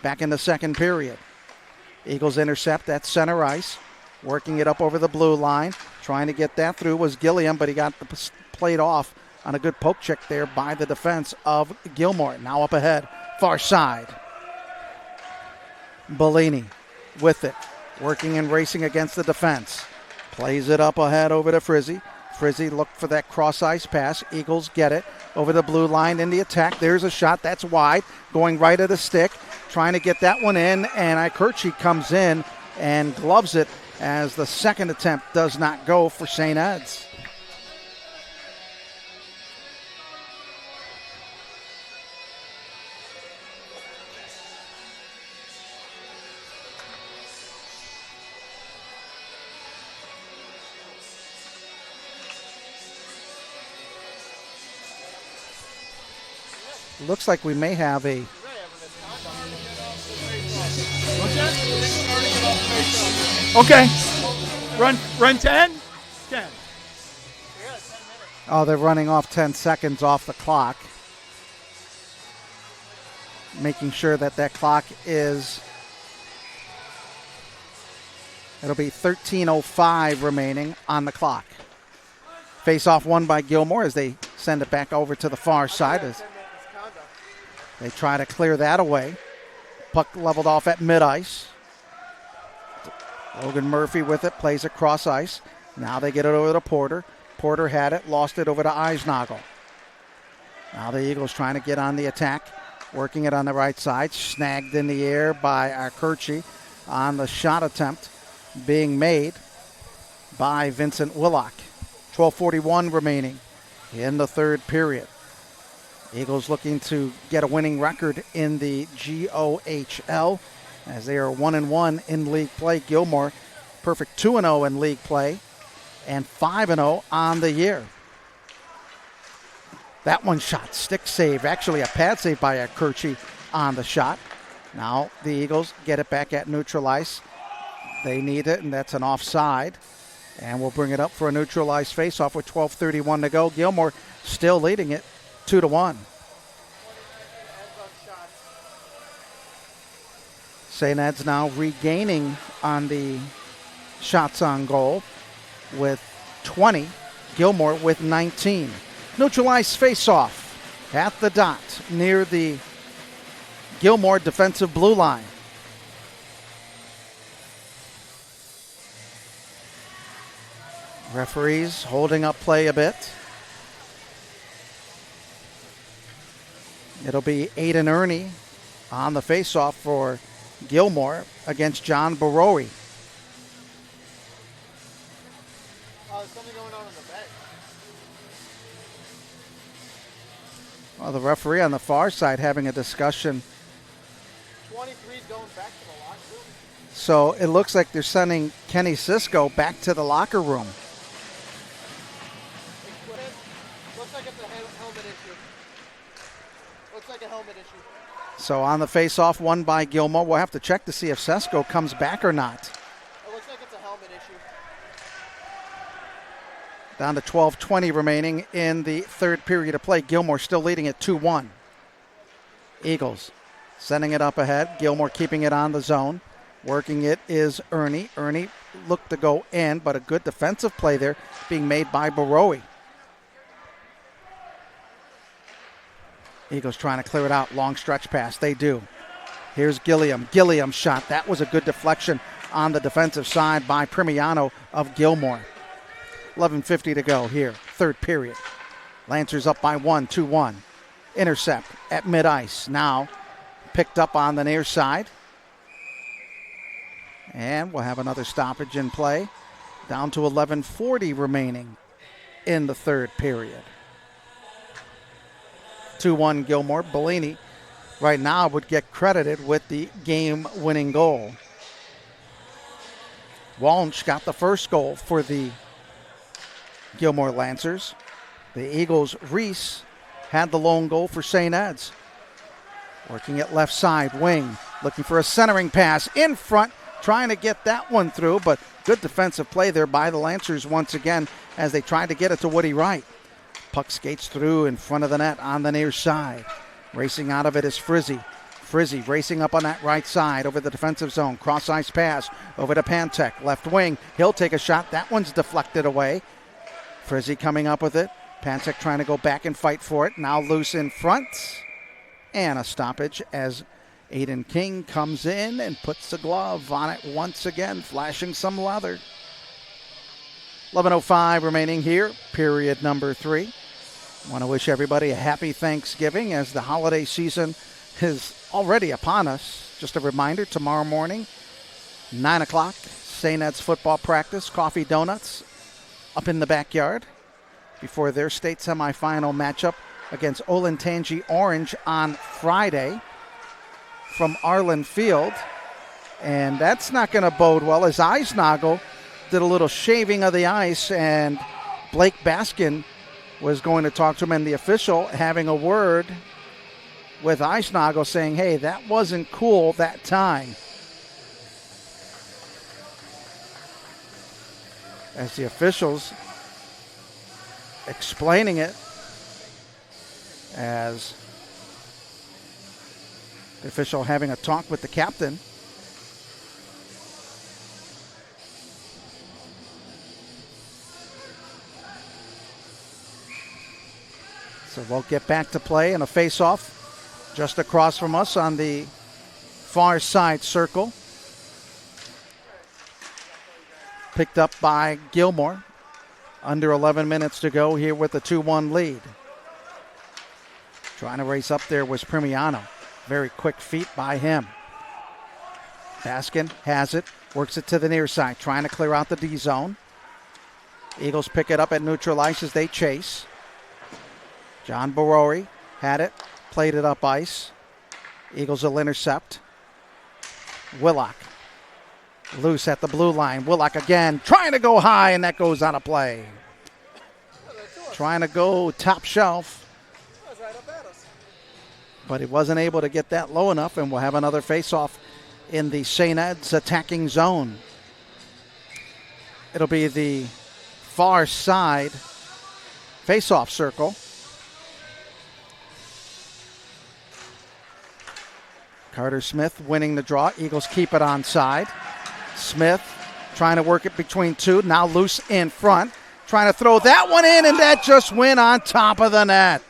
back in the second period. Eagles intercept at center ice. Working it up over the blue line. Trying to get that through was Gilliam, but he got played off on a good poke check there by the defense of Gilmour. Now up ahead, far side. Bellini with it. Working and racing against the defense. Plays it up ahead over to Frizzy. Frizzy looked for that cross-ice pass. Eagles get it over the blue line in the attack. There's a shot. That's wide. Going right at the stick. Trying to get that one in. And Ikerchi comes in and gloves it as the second attempt does not go for St. Ed's. Looks like we may have a Okay. Run 10? 10. Oh, they're running off 10 seconds off the clock. Making sure that clock is, it'll be 13:05 remaining on the clock. Face-off won by Gilmour as they send it back over to the far side as they try to clear that away. Puck leveled off at mid-ice. Logan Murphy with it, plays across ice. Now they get it over to Porter. Porter had it, lost it over to Eisnagel. Now the Eagles trying to get on the attack, working it on the right side. Snagged in the air by Arkerchi on the shot attempt being made by Vincent Willock. 12:41 remaining in the third period. Eagles looking to get a winning record in the GOHL as they are 1-1 in league play. Gilmour, perfect 2-0 in league play and 5-0 on the year. That one shot, stick save, actually a pad save by Arkerchi on the shot. Now the Eagles get it back at neutral ice. They need it, and that's an offside. And we'll bring it up for a neutral ice faceoff with 12:31 to go. Gilmour still leading it 2-1. St. Ed's now regaining on the shots on goal with 20. Gilmour with 19. Neutral ice faceoff at the dot near the Gilmour defensive blue line. Referees holding up play a bit. It'll be Aiden Ernie on the faceoff for Gilmour against John Barowie. there's something going on in the back. Well, the referee on the far side having a discussion. 23's going back to the locker room. So it looks like they're sending Kenny Cisco back to the locker room. Looks like it's a helmet issue. Looks like a helmet issue. So on the face-off, won by Gilmour. We'll have to check to see if Cisco comes back or not. It looks like it's a helmet issue. Down to 12:20 remaining in the third period of play. Gilmour still leading at 2-1. Eagles sending it up ahead. Gilmour keeping it on the zone. Working it is Ernie. Ernie looked to go in, but a good defensive play there being made by Barowie. Eagles trying to clear it out. Long stretch pass. They do. Here's Gilliam. Gilliam's shot. That was a good deflection on the defensive side by Primiano of Gilmour. 11:50 to go here. Third period. Lancers up by 1, 2-1. Intercept at mid-ice. Now picked up on the near side. And we'll have another stoppage in play. Down to 11:40 remaining in the third period. 2-1 Gilmour. Bellini right now would get credited with the game-winning goal. Walsh got the first goal for the Gilmour Lancers. The Eagles, Reese, had the lone goal for St. Ed's. Working it left side, wing, looking for a centering pass in front, trying to get that one through, but good defensive play there by the Lancers once again as they tried to get it to Woody Wright. Puck skates through in front of the net on the near side. Racing out of it is Frizzy. Frizzy racing up on that right side over the defensive zone. Cross-ice pass over to Pantek. Left wing. He'll take a shot. That one's deflected away. Frizzy coming up with it. Pantek trying to go back and fight for it. Now loose in front. And a stoppage as Aiden King comes in and puts the glove on it once again, flashing some leather. 11:05 remaining here, period number 3. I want to wish everybody a happy Thanksgiving as the holiday season is already upon us. Just a reminder, tomorrow morning, 9 o'clock, St. Ed's football practice, coffee donuts up in the backyard before their state semifinal matchup against Olentangy Orange on Friday from Arlen Field. And that's not going to bode well as Eisnagel did a little shaving of the ice, and Blake Baskin was going to talk to him, and the official having a word with Eisnagel saying, hey, that wasn't cool that time. As the officials explaining it, as the official having a talk with the captain. So we'll get back to play in a face-off just across from us on the far side circle. Picked up by Gilmour. Under 11 minutes to go here with a 2-1 lead. Trying to race up there was Primiano. Very quick feet by him. Baskin has it, works it to the near side, trying to clear out the D zone. Eagles pick it up at neutral ice as they chase. John Barowie had it, played it up ice. Eagles will intercept. Willock loose at the blue line. Willock again trying to go high, and that goes out of play. Trying to go top shelf, but he wasn't able to get that low enough, and we'll have another face-off in the St. Ed's attacking zone. It'll be the far side face-off circle. Carter Smith winning the draw. Eagles keep it on side. Smith trying to work it between two. Now loose in front. Trying to throw that one in, and that just went on top of the net.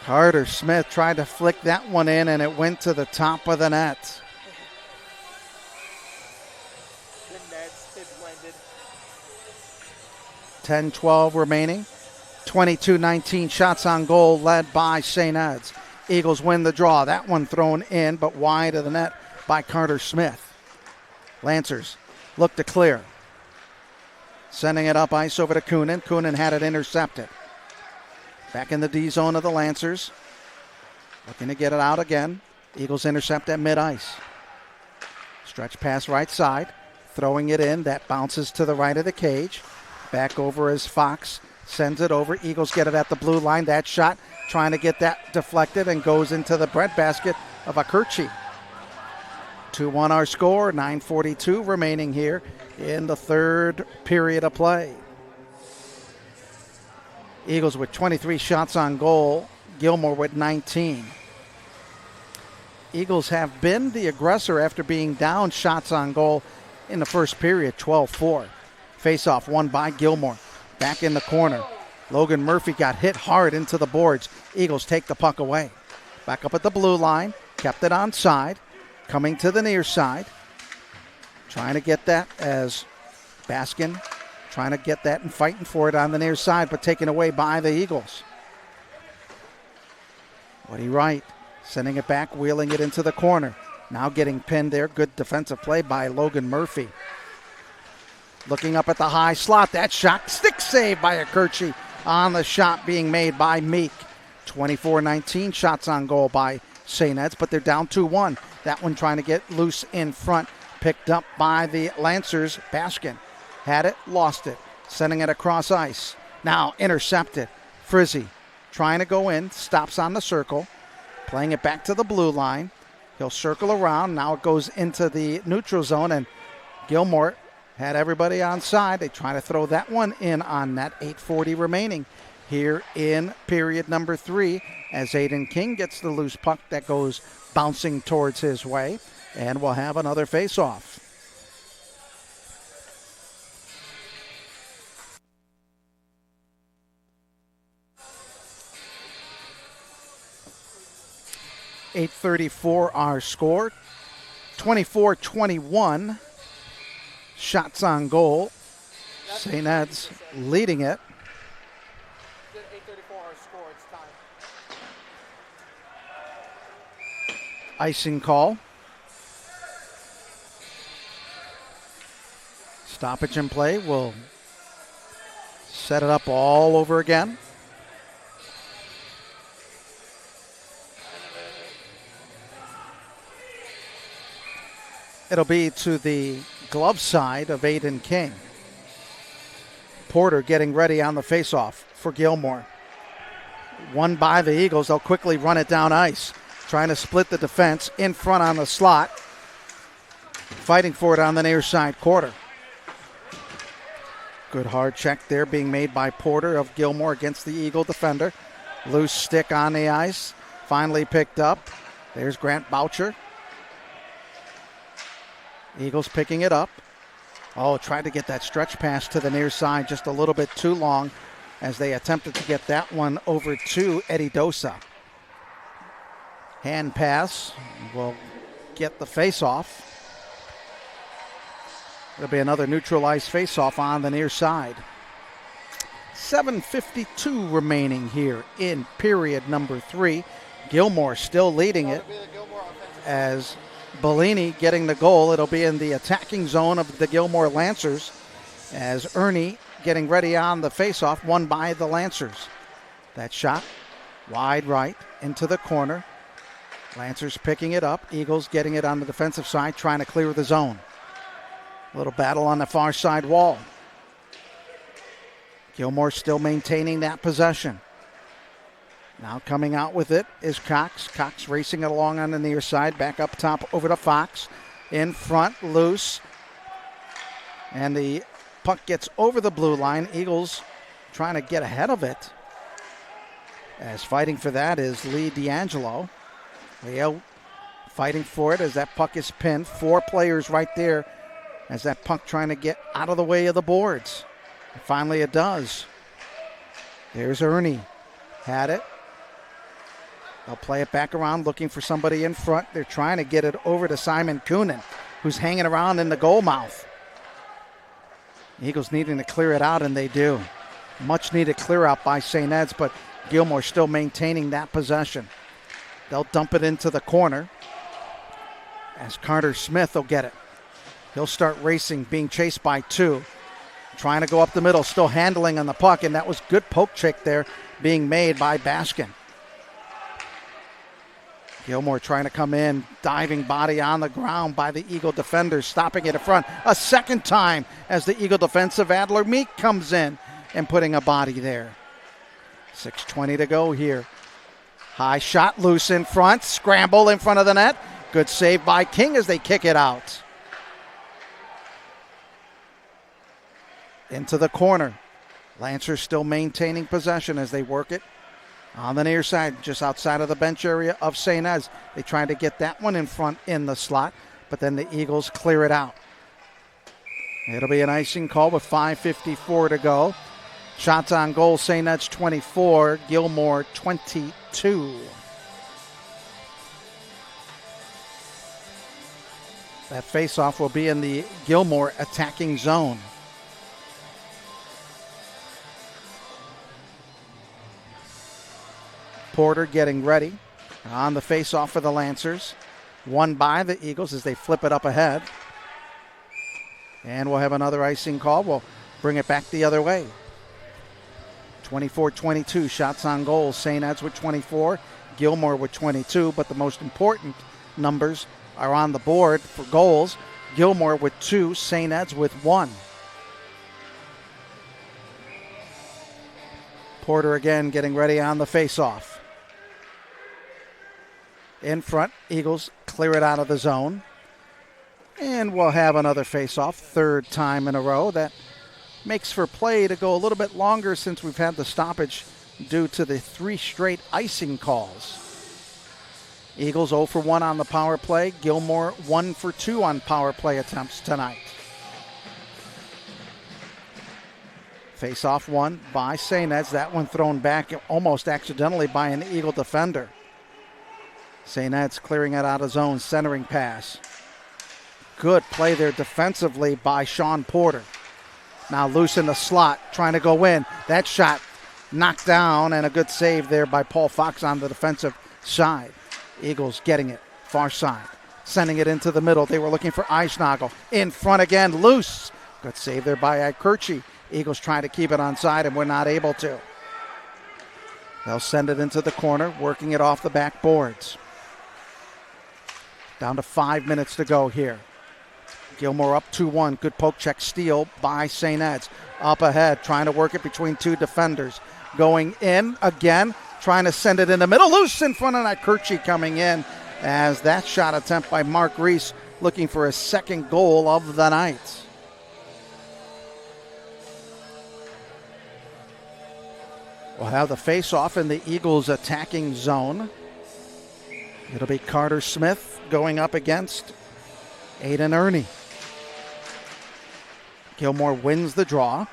Carter Smith tried to flick that one in, and it went to the top of the net. The nets had blended. 10-12 remaining. 22-19 shots on goal led by St. Ed's. Eagles win the draw. That one thrown in, but wide of the net by Carter Smith. Lancers look to clear. Sending it up ice over to Kunin. Kunin had it intercepted. Back in the D zone of the Lancers. Looking to get it out again. Eagles intercept at mid-ice. Stretch pass right side. Throwing it in. That bounces to the right of the cage. Back over as Fox sends it over. Eagles get it at the blue line. That shot trying to get that deflected and goes into the breadbasket of Akerchi. 2-1 our score. 9:42 remaining here in the third period of play. Eagles with 23 shots on goal. Gilmour with 19. Eagles have been the aggressor after being down shots on goal in the first period, 12-4. Face-off won by Gilmour. Back in the corner. Logan Murphy got hit hard into the boards. Eagles take the puck away. Back up at the blue line. Kept it onside. Coming to the near side. Trying to get that as Baskin trying to get that and fighting for it on the near side, but taken away by the Eagles. Woody Wright sending it back, wheeling it into the corner. Now getting pinned there. Good defensive play by Logan Murphy. Looking up at the high slot. That shot, stick save by Akerchi on the shot being made by Meek. 24-19 shots on goal by St. Ed's, but they're down 2-1. That one trying to get loose in front. Picked up by the Lancers. Baskin had it, lost it. Sending it across ice. Now intercepted. Frizzy trying to go in. Stops on the circle. Playing it back to the blue line. He'll circle around. Now it goes into the neutral zone, and Gilmour had everybody on side. They try to throw that one in on net. 8:40 remaining here in period number 3 as Aiden King gets the loose puck that goes bouncing towards his way, and we'll have another face-off. .834 our score. 24-21 shots on goal. St. Ed's leading it. Icing call. Stoppage in play. Will set it up all over again. It'll be to the glove side of Aiden King. Porter getting ready on the faceoff for Gilmour. Won by the Eagles. They'll quickly run it down ice. Trying to split the defense in front on the slot. Fighting for it on the near side quarter. Good hard check there being made by Porter of Gilmour against the Eagle defender. Loose stick on the ice. Finally picked up. There's Grant Boucher. Eagles picking it up. Oh, tried to get that stretch pass to the near side just a little bit too long as they attempted to get that one over to Eddie Dosa. Hand pass will get the face-off. It'll be another neutral ice face-off on the near side. 7:52 remaining here in period number 3. Gilmour still leading it as Bellini getting the goal. It'll be in the attacking zone of the Gilmour Lancers as Ernie getting ready on the faceoff, won by the Lancers. That shot wide right into the corner. Lancers picking it up. Eagles getting it on the defensive side, trying to clear the zone. A little battle on the far side wall. Gilmour still maintaining that possession. Now coming out with it is Cox. Cox racing it along on the near side. Back up top over to Fox. In front, loose. And the puck gets over the blue line. Eagles trying to get ahead of it. As fighting for that is Lee D'Angelo. Leo fighting for it as that puck is pinned. 4 players right there as that puck trying to get out of the way of the boards. And finally it does. There's Ernie. Had it. They'll play it back around looking for somebody in front. They're trying to get it over to Simon Kunin, who's hanging around in the goal mouth. Eagles needing to clear it out, and they do. Much needed clear out by St. Ed's, but Gilmour still maintaining that possession. They'll dump it into the corner as Carter Smith will get it. He'll start racing, being chased by 2. Trying to go up the middle, still handling on the puck, and that was good poke check there being made by Baskin. Gilmour trying to come in, diving body on the ground by the Eagle defenders, stopping it in front a second time as the Eagle defensive Adler Meek comes in and putting a body there. 6:20 to go here. High shot, loose in front, scramble in front of the net. Good save by King as they kick it out. Into the corner. Lancers still maintaining possession as they work it on the near side, just outside of the bench area of St. Ed's. They try to get that one in front in the slot, but then the Eagles clear it out. It'll be an icing call with 5:54 to go. Shots on goal, St. Ed's 24, Gilmour 22. That faceoff will be in the Gilmour attacking zone. Porter getting ready on the faceoff for the Lancers. Won by the Eagles as they flip it up ahead. And we'll have another icing call. We'll bring it back the other way. 24-22 shots on goal. St. Ed's with 24, Gilmour with 22, but the most important numbers are on the board for goals. Gilmour with 2, St. Ed's with 1. Porter again getting ready on the faceoff. In front, Eagles clear it out of the zone. And we'll have another faceoff, third time in a row. That makes for play to go a little bit longer since we've had the stoppage due to the 3 straight icing calls. Eagles 0 for 1 on the power play. Gilmour 1 for 2 on power play attempts tonight. Face-off won by St. Ed's. That one thrown back almost accidentally by an Eagle defender. St. Ed's clearing it out of zone, centering pass. Good play there defensively by Sean Porter. Now loose in the slot, trying to go in. That shot knocked down, and a good save there by Paul Fox on the defensive side. Eagles getting it, far side, sending it into the middle. They were looking for Eisnagel. In front again, loose. Good save there by Akerchi. Eagles trying to keep it onside, and we're not able to. They'll send it into the corner, working it off the backboards. Down to 5 minutes to go here. Gilmour up 2-1. Good poke check steal by St. Ed's. Up ahead, trying to work it between 2 defenders. Going in again, trying to send it in the middle. Loose in front of Akerchi coming in as that shot attempt by Mark Reese looking for his second goal of the night. We'll have the face-off in the Eagles' attacking zone. It'll be Carter Smith going up against Aiden Ernie. Gilmour wins the draw,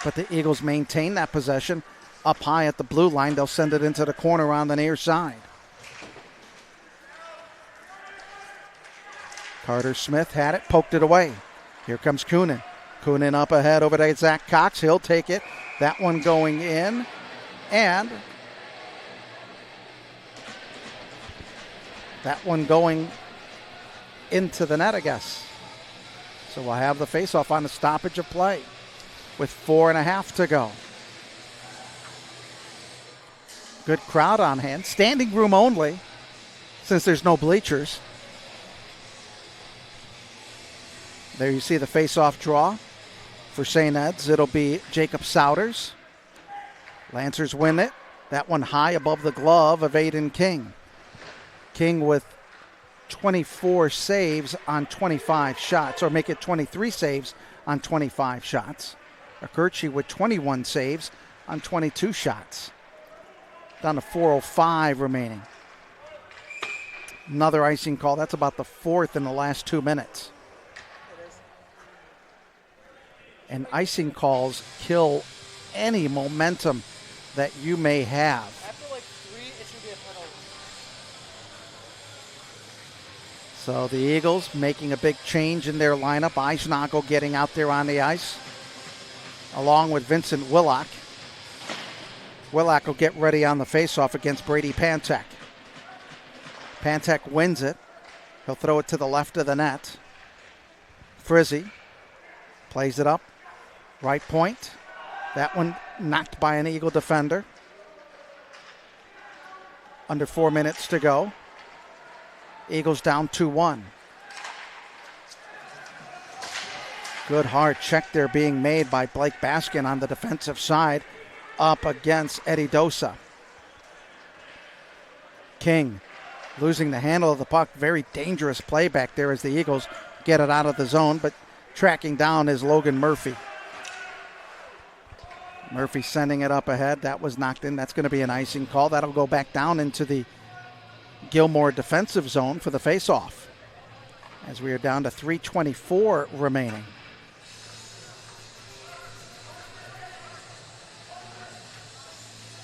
but the Eagles maintain that possession up high at the blue line. They'll send it into the corner on the near side. Carter Smith had it, poked it away. Here comes Coonan. Coonan up ahead over to Zach Cox. He'll take it. That one going in, and that one going into the net, I guess. So we'll have the faceoff on the stoppage of play with 4.5 to go. Good crowd on hand. Standing room only since there's no bleachers. There you see the faceoff draw for St. Ed's. It'll be Jacob Souders. Lancers win it. That one high above the glove of Aiden King. King with 24 saves on 25 shots, or make it 23 saves on 25 shots. Akerchi with 21 saves on 22 shots. Down to 4:05 remaining. Another icing call. That's about the 4th in the last 2 minutes. And icing calls kill any momentum that you may have. After like 3, it should be a penalty. So the Eagles making a big change in their lineup. Eisnagel getting out there on the ice, along with Vincent Willock. Willock will get ready on the faceoff against Brady Pantek. Pantek wins it. He'll throw it to the left of the net. Frizzy plays it up. Right point. That one knocked by an Eagle defender. Under 4 minutes to go. Eagles down 2-1. Good hard check there being made by Blake Baskin on the defensive side up against Eddie Dosa. King losing the handle of the puck. Very dangerous play back there as the Eagles get it out of the zone, but tracking down is Logan Murphy. Murphy sending it up ahead. That was knocked in. That's going to be an icing call. That'll go back down into the Gilmour defensive zone for the faceoff as we are down to 3:24 remaining.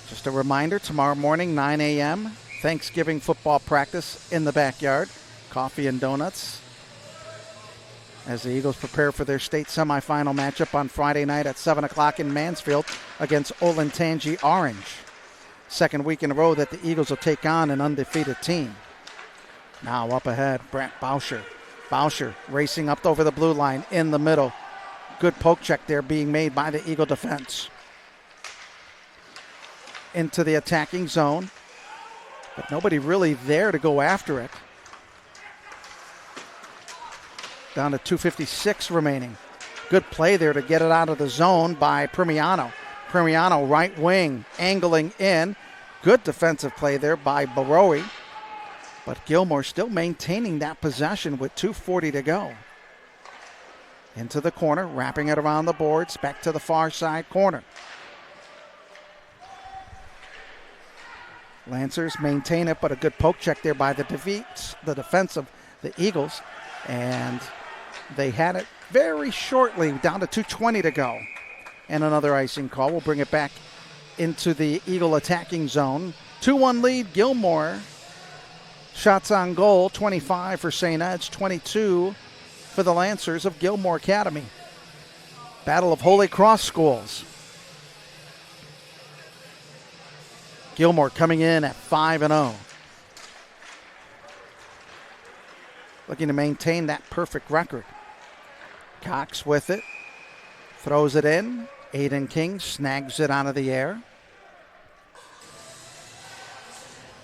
Just a reminder, tomorrow morning, 9 a.m., Thanksgiving football practice in the backyard. Coffee and donuts as the Eagles prepare for their state semifinal matchup on Friday night at 7 o'clock in Mansfield against Olentangy Orange. Second week in a row that the Eagles will take on an undefeated team. Now up ahead, Brant Bauscher. Bauscher racing up over the blue line in the middle. Good poke check there being made by the Eagle defense. Into the attacking zone, but nobody really there to go after it. Down to 2:56 remaining. Good play there to get it out of the zone by Primiano. Primiano right wing, angling in. Good defensive play there by Barowie. But Gilmour still maintaining that possession with 2:40 to go. Into the corner, wrapping it around the boards, back to the far side corner. Lancers maintain it, but a good poke check there by the defense of the Eagles. And they had it very shortly, down to 2:20 to go. And another icing call will bring it back into the Eagle attacking zone. 2-1 lead, Gilmour. Shots on goal, 25 for St. Ed's, 22 for the Lancers of Gilmour Academy. Battle of Holy Cross Schools. Gilmour coming in at 5-0. Looking to maintain that perfect record. Cox with it. Throws it in. Aiden King snags it out of the air.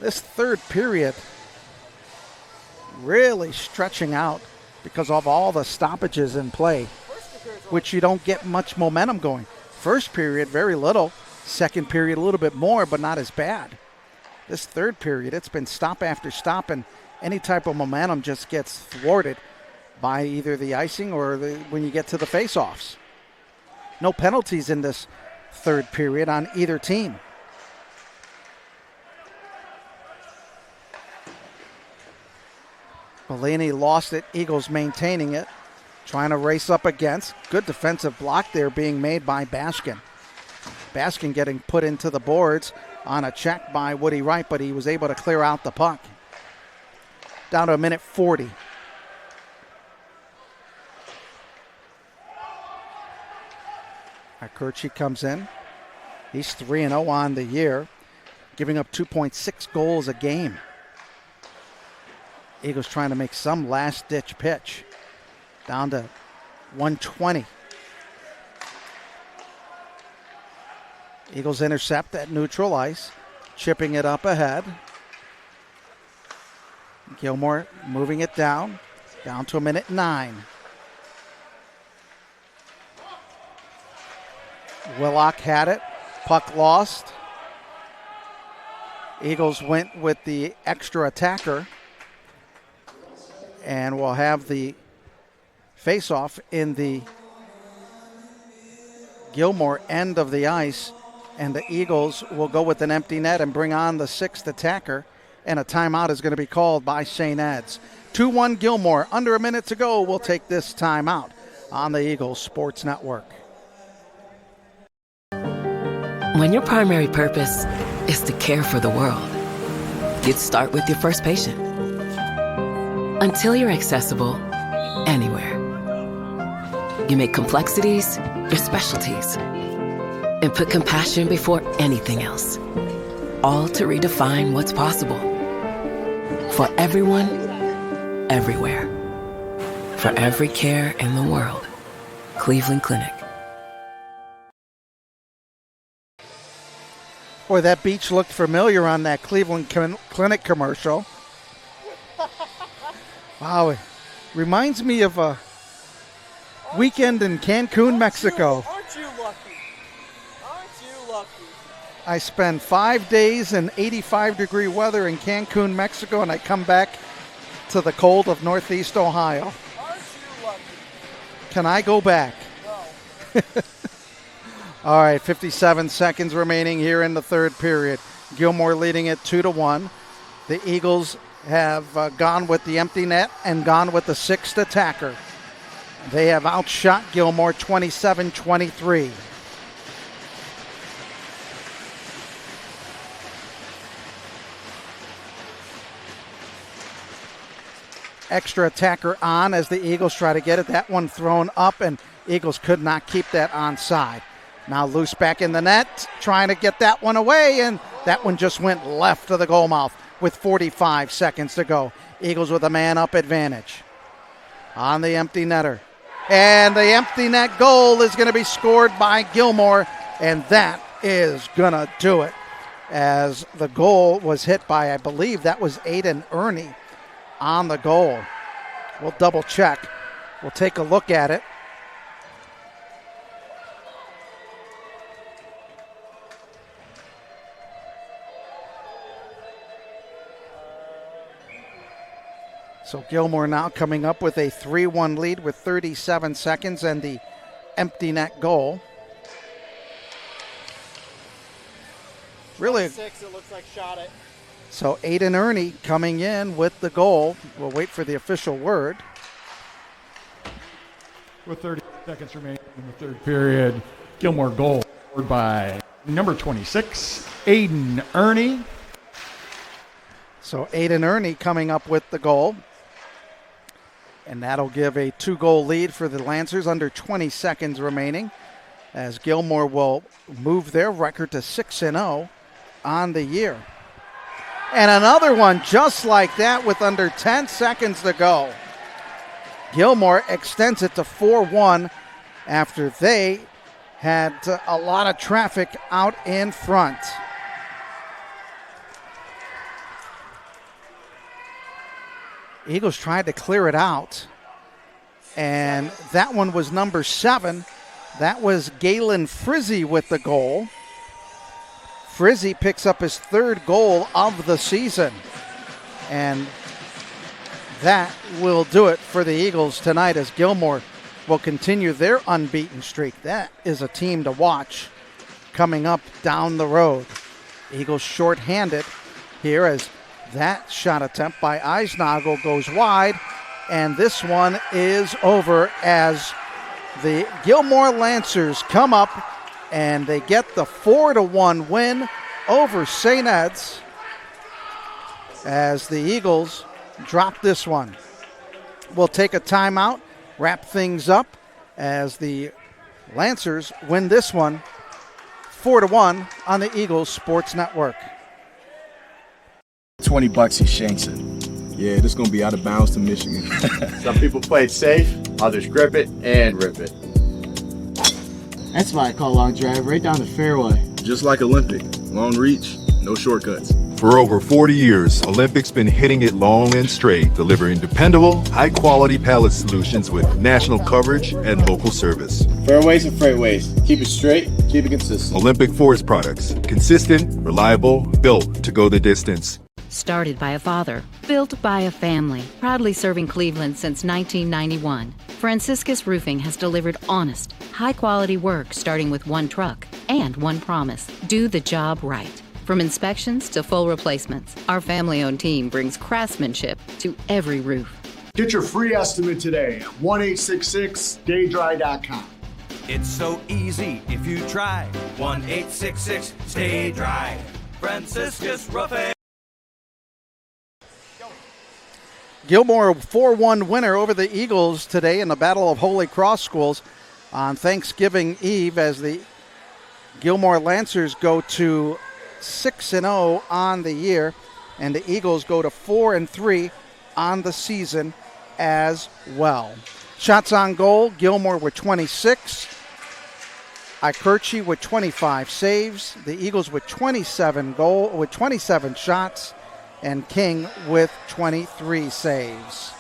This third period really stretching out because of all the stoppages in play, which you don't get much momentum going. First period, very little. Second period, a little bit more, but not as bad. This third period, it's been stop after stop, and any type of momentum just gets thwarted by either the icing or when you get to the faceoffs. No penalties in this third period on either team. Bellini lost it. Eagles maintaining it. Trying to race up against. Good defensive block there being made by Baskin. Baskin getting put into the boards on a check by Woody Wright, but he was able to clear out the puck. Down to a minute 40. Kirchie comes in. He's 3-0 on the year, giving up 2.6 goals a game. Eagles trying to make some last-ditch pitch. Down to 120. Eagles intercept at neutral ice, chipping it up ahead. Gilmour moving it down to a minute 9. Willock had it, puck lost. Eagles went with the extra attacker, and we'll have the face-off in the Gilmour end of the ice, and the Eagles will go with an empty net and bring on the sixth attacker, and a timeout is going to be called by St. Ed's. 2-1 Gilmour, under a minute to go. We'll take this timeout on the Eagles Sports Network. When your primary purpose is to care for the world, you'd start with your first patient. Until you're accessible anywhere. You make complexities your specialties and put compassion before anything else. All to redefine what's possible. For everyone, everywhere. For every care in the world, Cleveland Clinic. Boy, that beach looked familiar on that Cleveland Clinic commercial. Wow, it reminds me of a weekend in Cancun, Mexico. Aren't you lucky? Aren't you lucky? I spend 5 days in 85-degree weather in Cancun, Mexico, and I come back to the cold of Northeast Ohio. Aren't you lucky? Can I go back? No. All right, 57 seconds remaining here in the third period. Gilmour leading it 2-1. The Eagles have gone with the empty net and gone with the sixth attacker. They have outshot Gilmour 27-23. Extra attacker on as the Eagles try to get it. That one thrown up, and Eagles could not keep that onside. Now loose back in the net, trying to get that one away, and that one just went left of the goal mouth with 45 seconds to go. Eagles with a man-up advantage on the empty netter. And the empty net goal is going to be scored by Gilmour, and that is going to do it. As the goal was hit by, I believe that was Aiden Ernie on the goal. We'll double check. We'll take a look at it. So Gilmour now coming up with a 3-1 lead with 37 seconds and the empty net goal. Really? 6, it looks like shot it. So Aiden Ernie coming in with the goal. We'll wait for the official word. With 30 seconds remaining in the third period, Gilmour goal scored by number 26, Aiden Ernie. So Aiden Ernie coming up with the goal. And that'll give a 2-goal lead for the Lancers under 20 seconds remaining, as Gilmour will move their record to 6-0 on the year. And another one just like that with under 10 seconds to go. Gilmour extends it to 4-1 after they had a lot of traffic out in front. Eagles tried to clear it out, and that one was number 7. That was Galen Frizzy with the goal. Frizzy picks up his 3rd goal of the season, and that will do it for the Eagles tonight as Gilmour will continue their unbeaten streak. That is a team to watch coming up down the road. Eagles shorthanded here as that shot attempt by Eisnagel goes wide, and this one is over as the Gilmour Lancers come up and they get the 4-1 win over St. Ed's as the Eagles drop this one. We'll take a timeout, wrap things up as the Lancers win this one 4-1 on the Eagles Sports Network. $20, he shanks it. Yeah, this is going to be out of bounds to Michigan. Some people play it safe, others grip it and rip it. That's why I call long drive right down the fairway. Just like Olympic. Long reach, no shortcuts. For over 40 years, Olympic's been hitting it long and straight, delivering dependable, high-quality pallet solutions with national coverage and local service. Fairways and freightways. Keep it straight, keep it consistent. Olympic Forest Products. Consistent, reliable, built to go the distance. Started by a father, built by a family, proudly serving Cleveland since 1991. Franciscus Roofing has delivered honest, high-quality work starting with one truck and one promise: do the job right. From inspections to full replacements, our family-owned team brings craftsmanship to every roof. Get your free estimate today at 1-866-STAY-DRY.com. It's so easy if you try. 1-866-STAY-DRY. Franciscus Roofing. Gilmour 4-1 winner over the Eagles today in the Battle of Holy Cross Schools on Thanksgiving Eve as the Gilmour Lancers go to 6-0 on the year and the Eagles go to 4-3 on the season as well. Shots on goal, Gilmour with 26. Ikerchi with 25 saves. The Eagles with 27 shots. And King with 23 saves.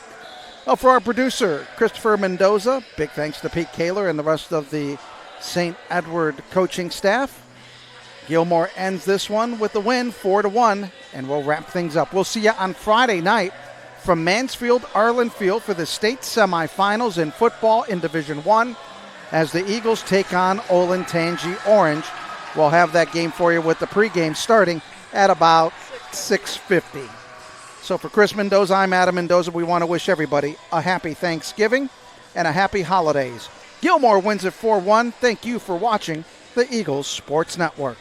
Well, for our producer, Christopher Mendoza, big thanks to Pete Kaler and the rest of the St. Edward coaching staff. Gilmour ends this one with the win, 4-1, and we'll wrap things up. We'll see you on Friday night from Mansfield Arlen Field for the state semifinals in football in Division I as the Eagles take on Olentangy Orange. We'll have that game for you with the pregame starting at about 6:50. So for Chris Mendoza, I'm Adam Mendoza. We want to wish everybody a happy Thanksgiving and a happy holidays. Gilmour wins it 4-1. Thank you for watching the Eagles Sports Network.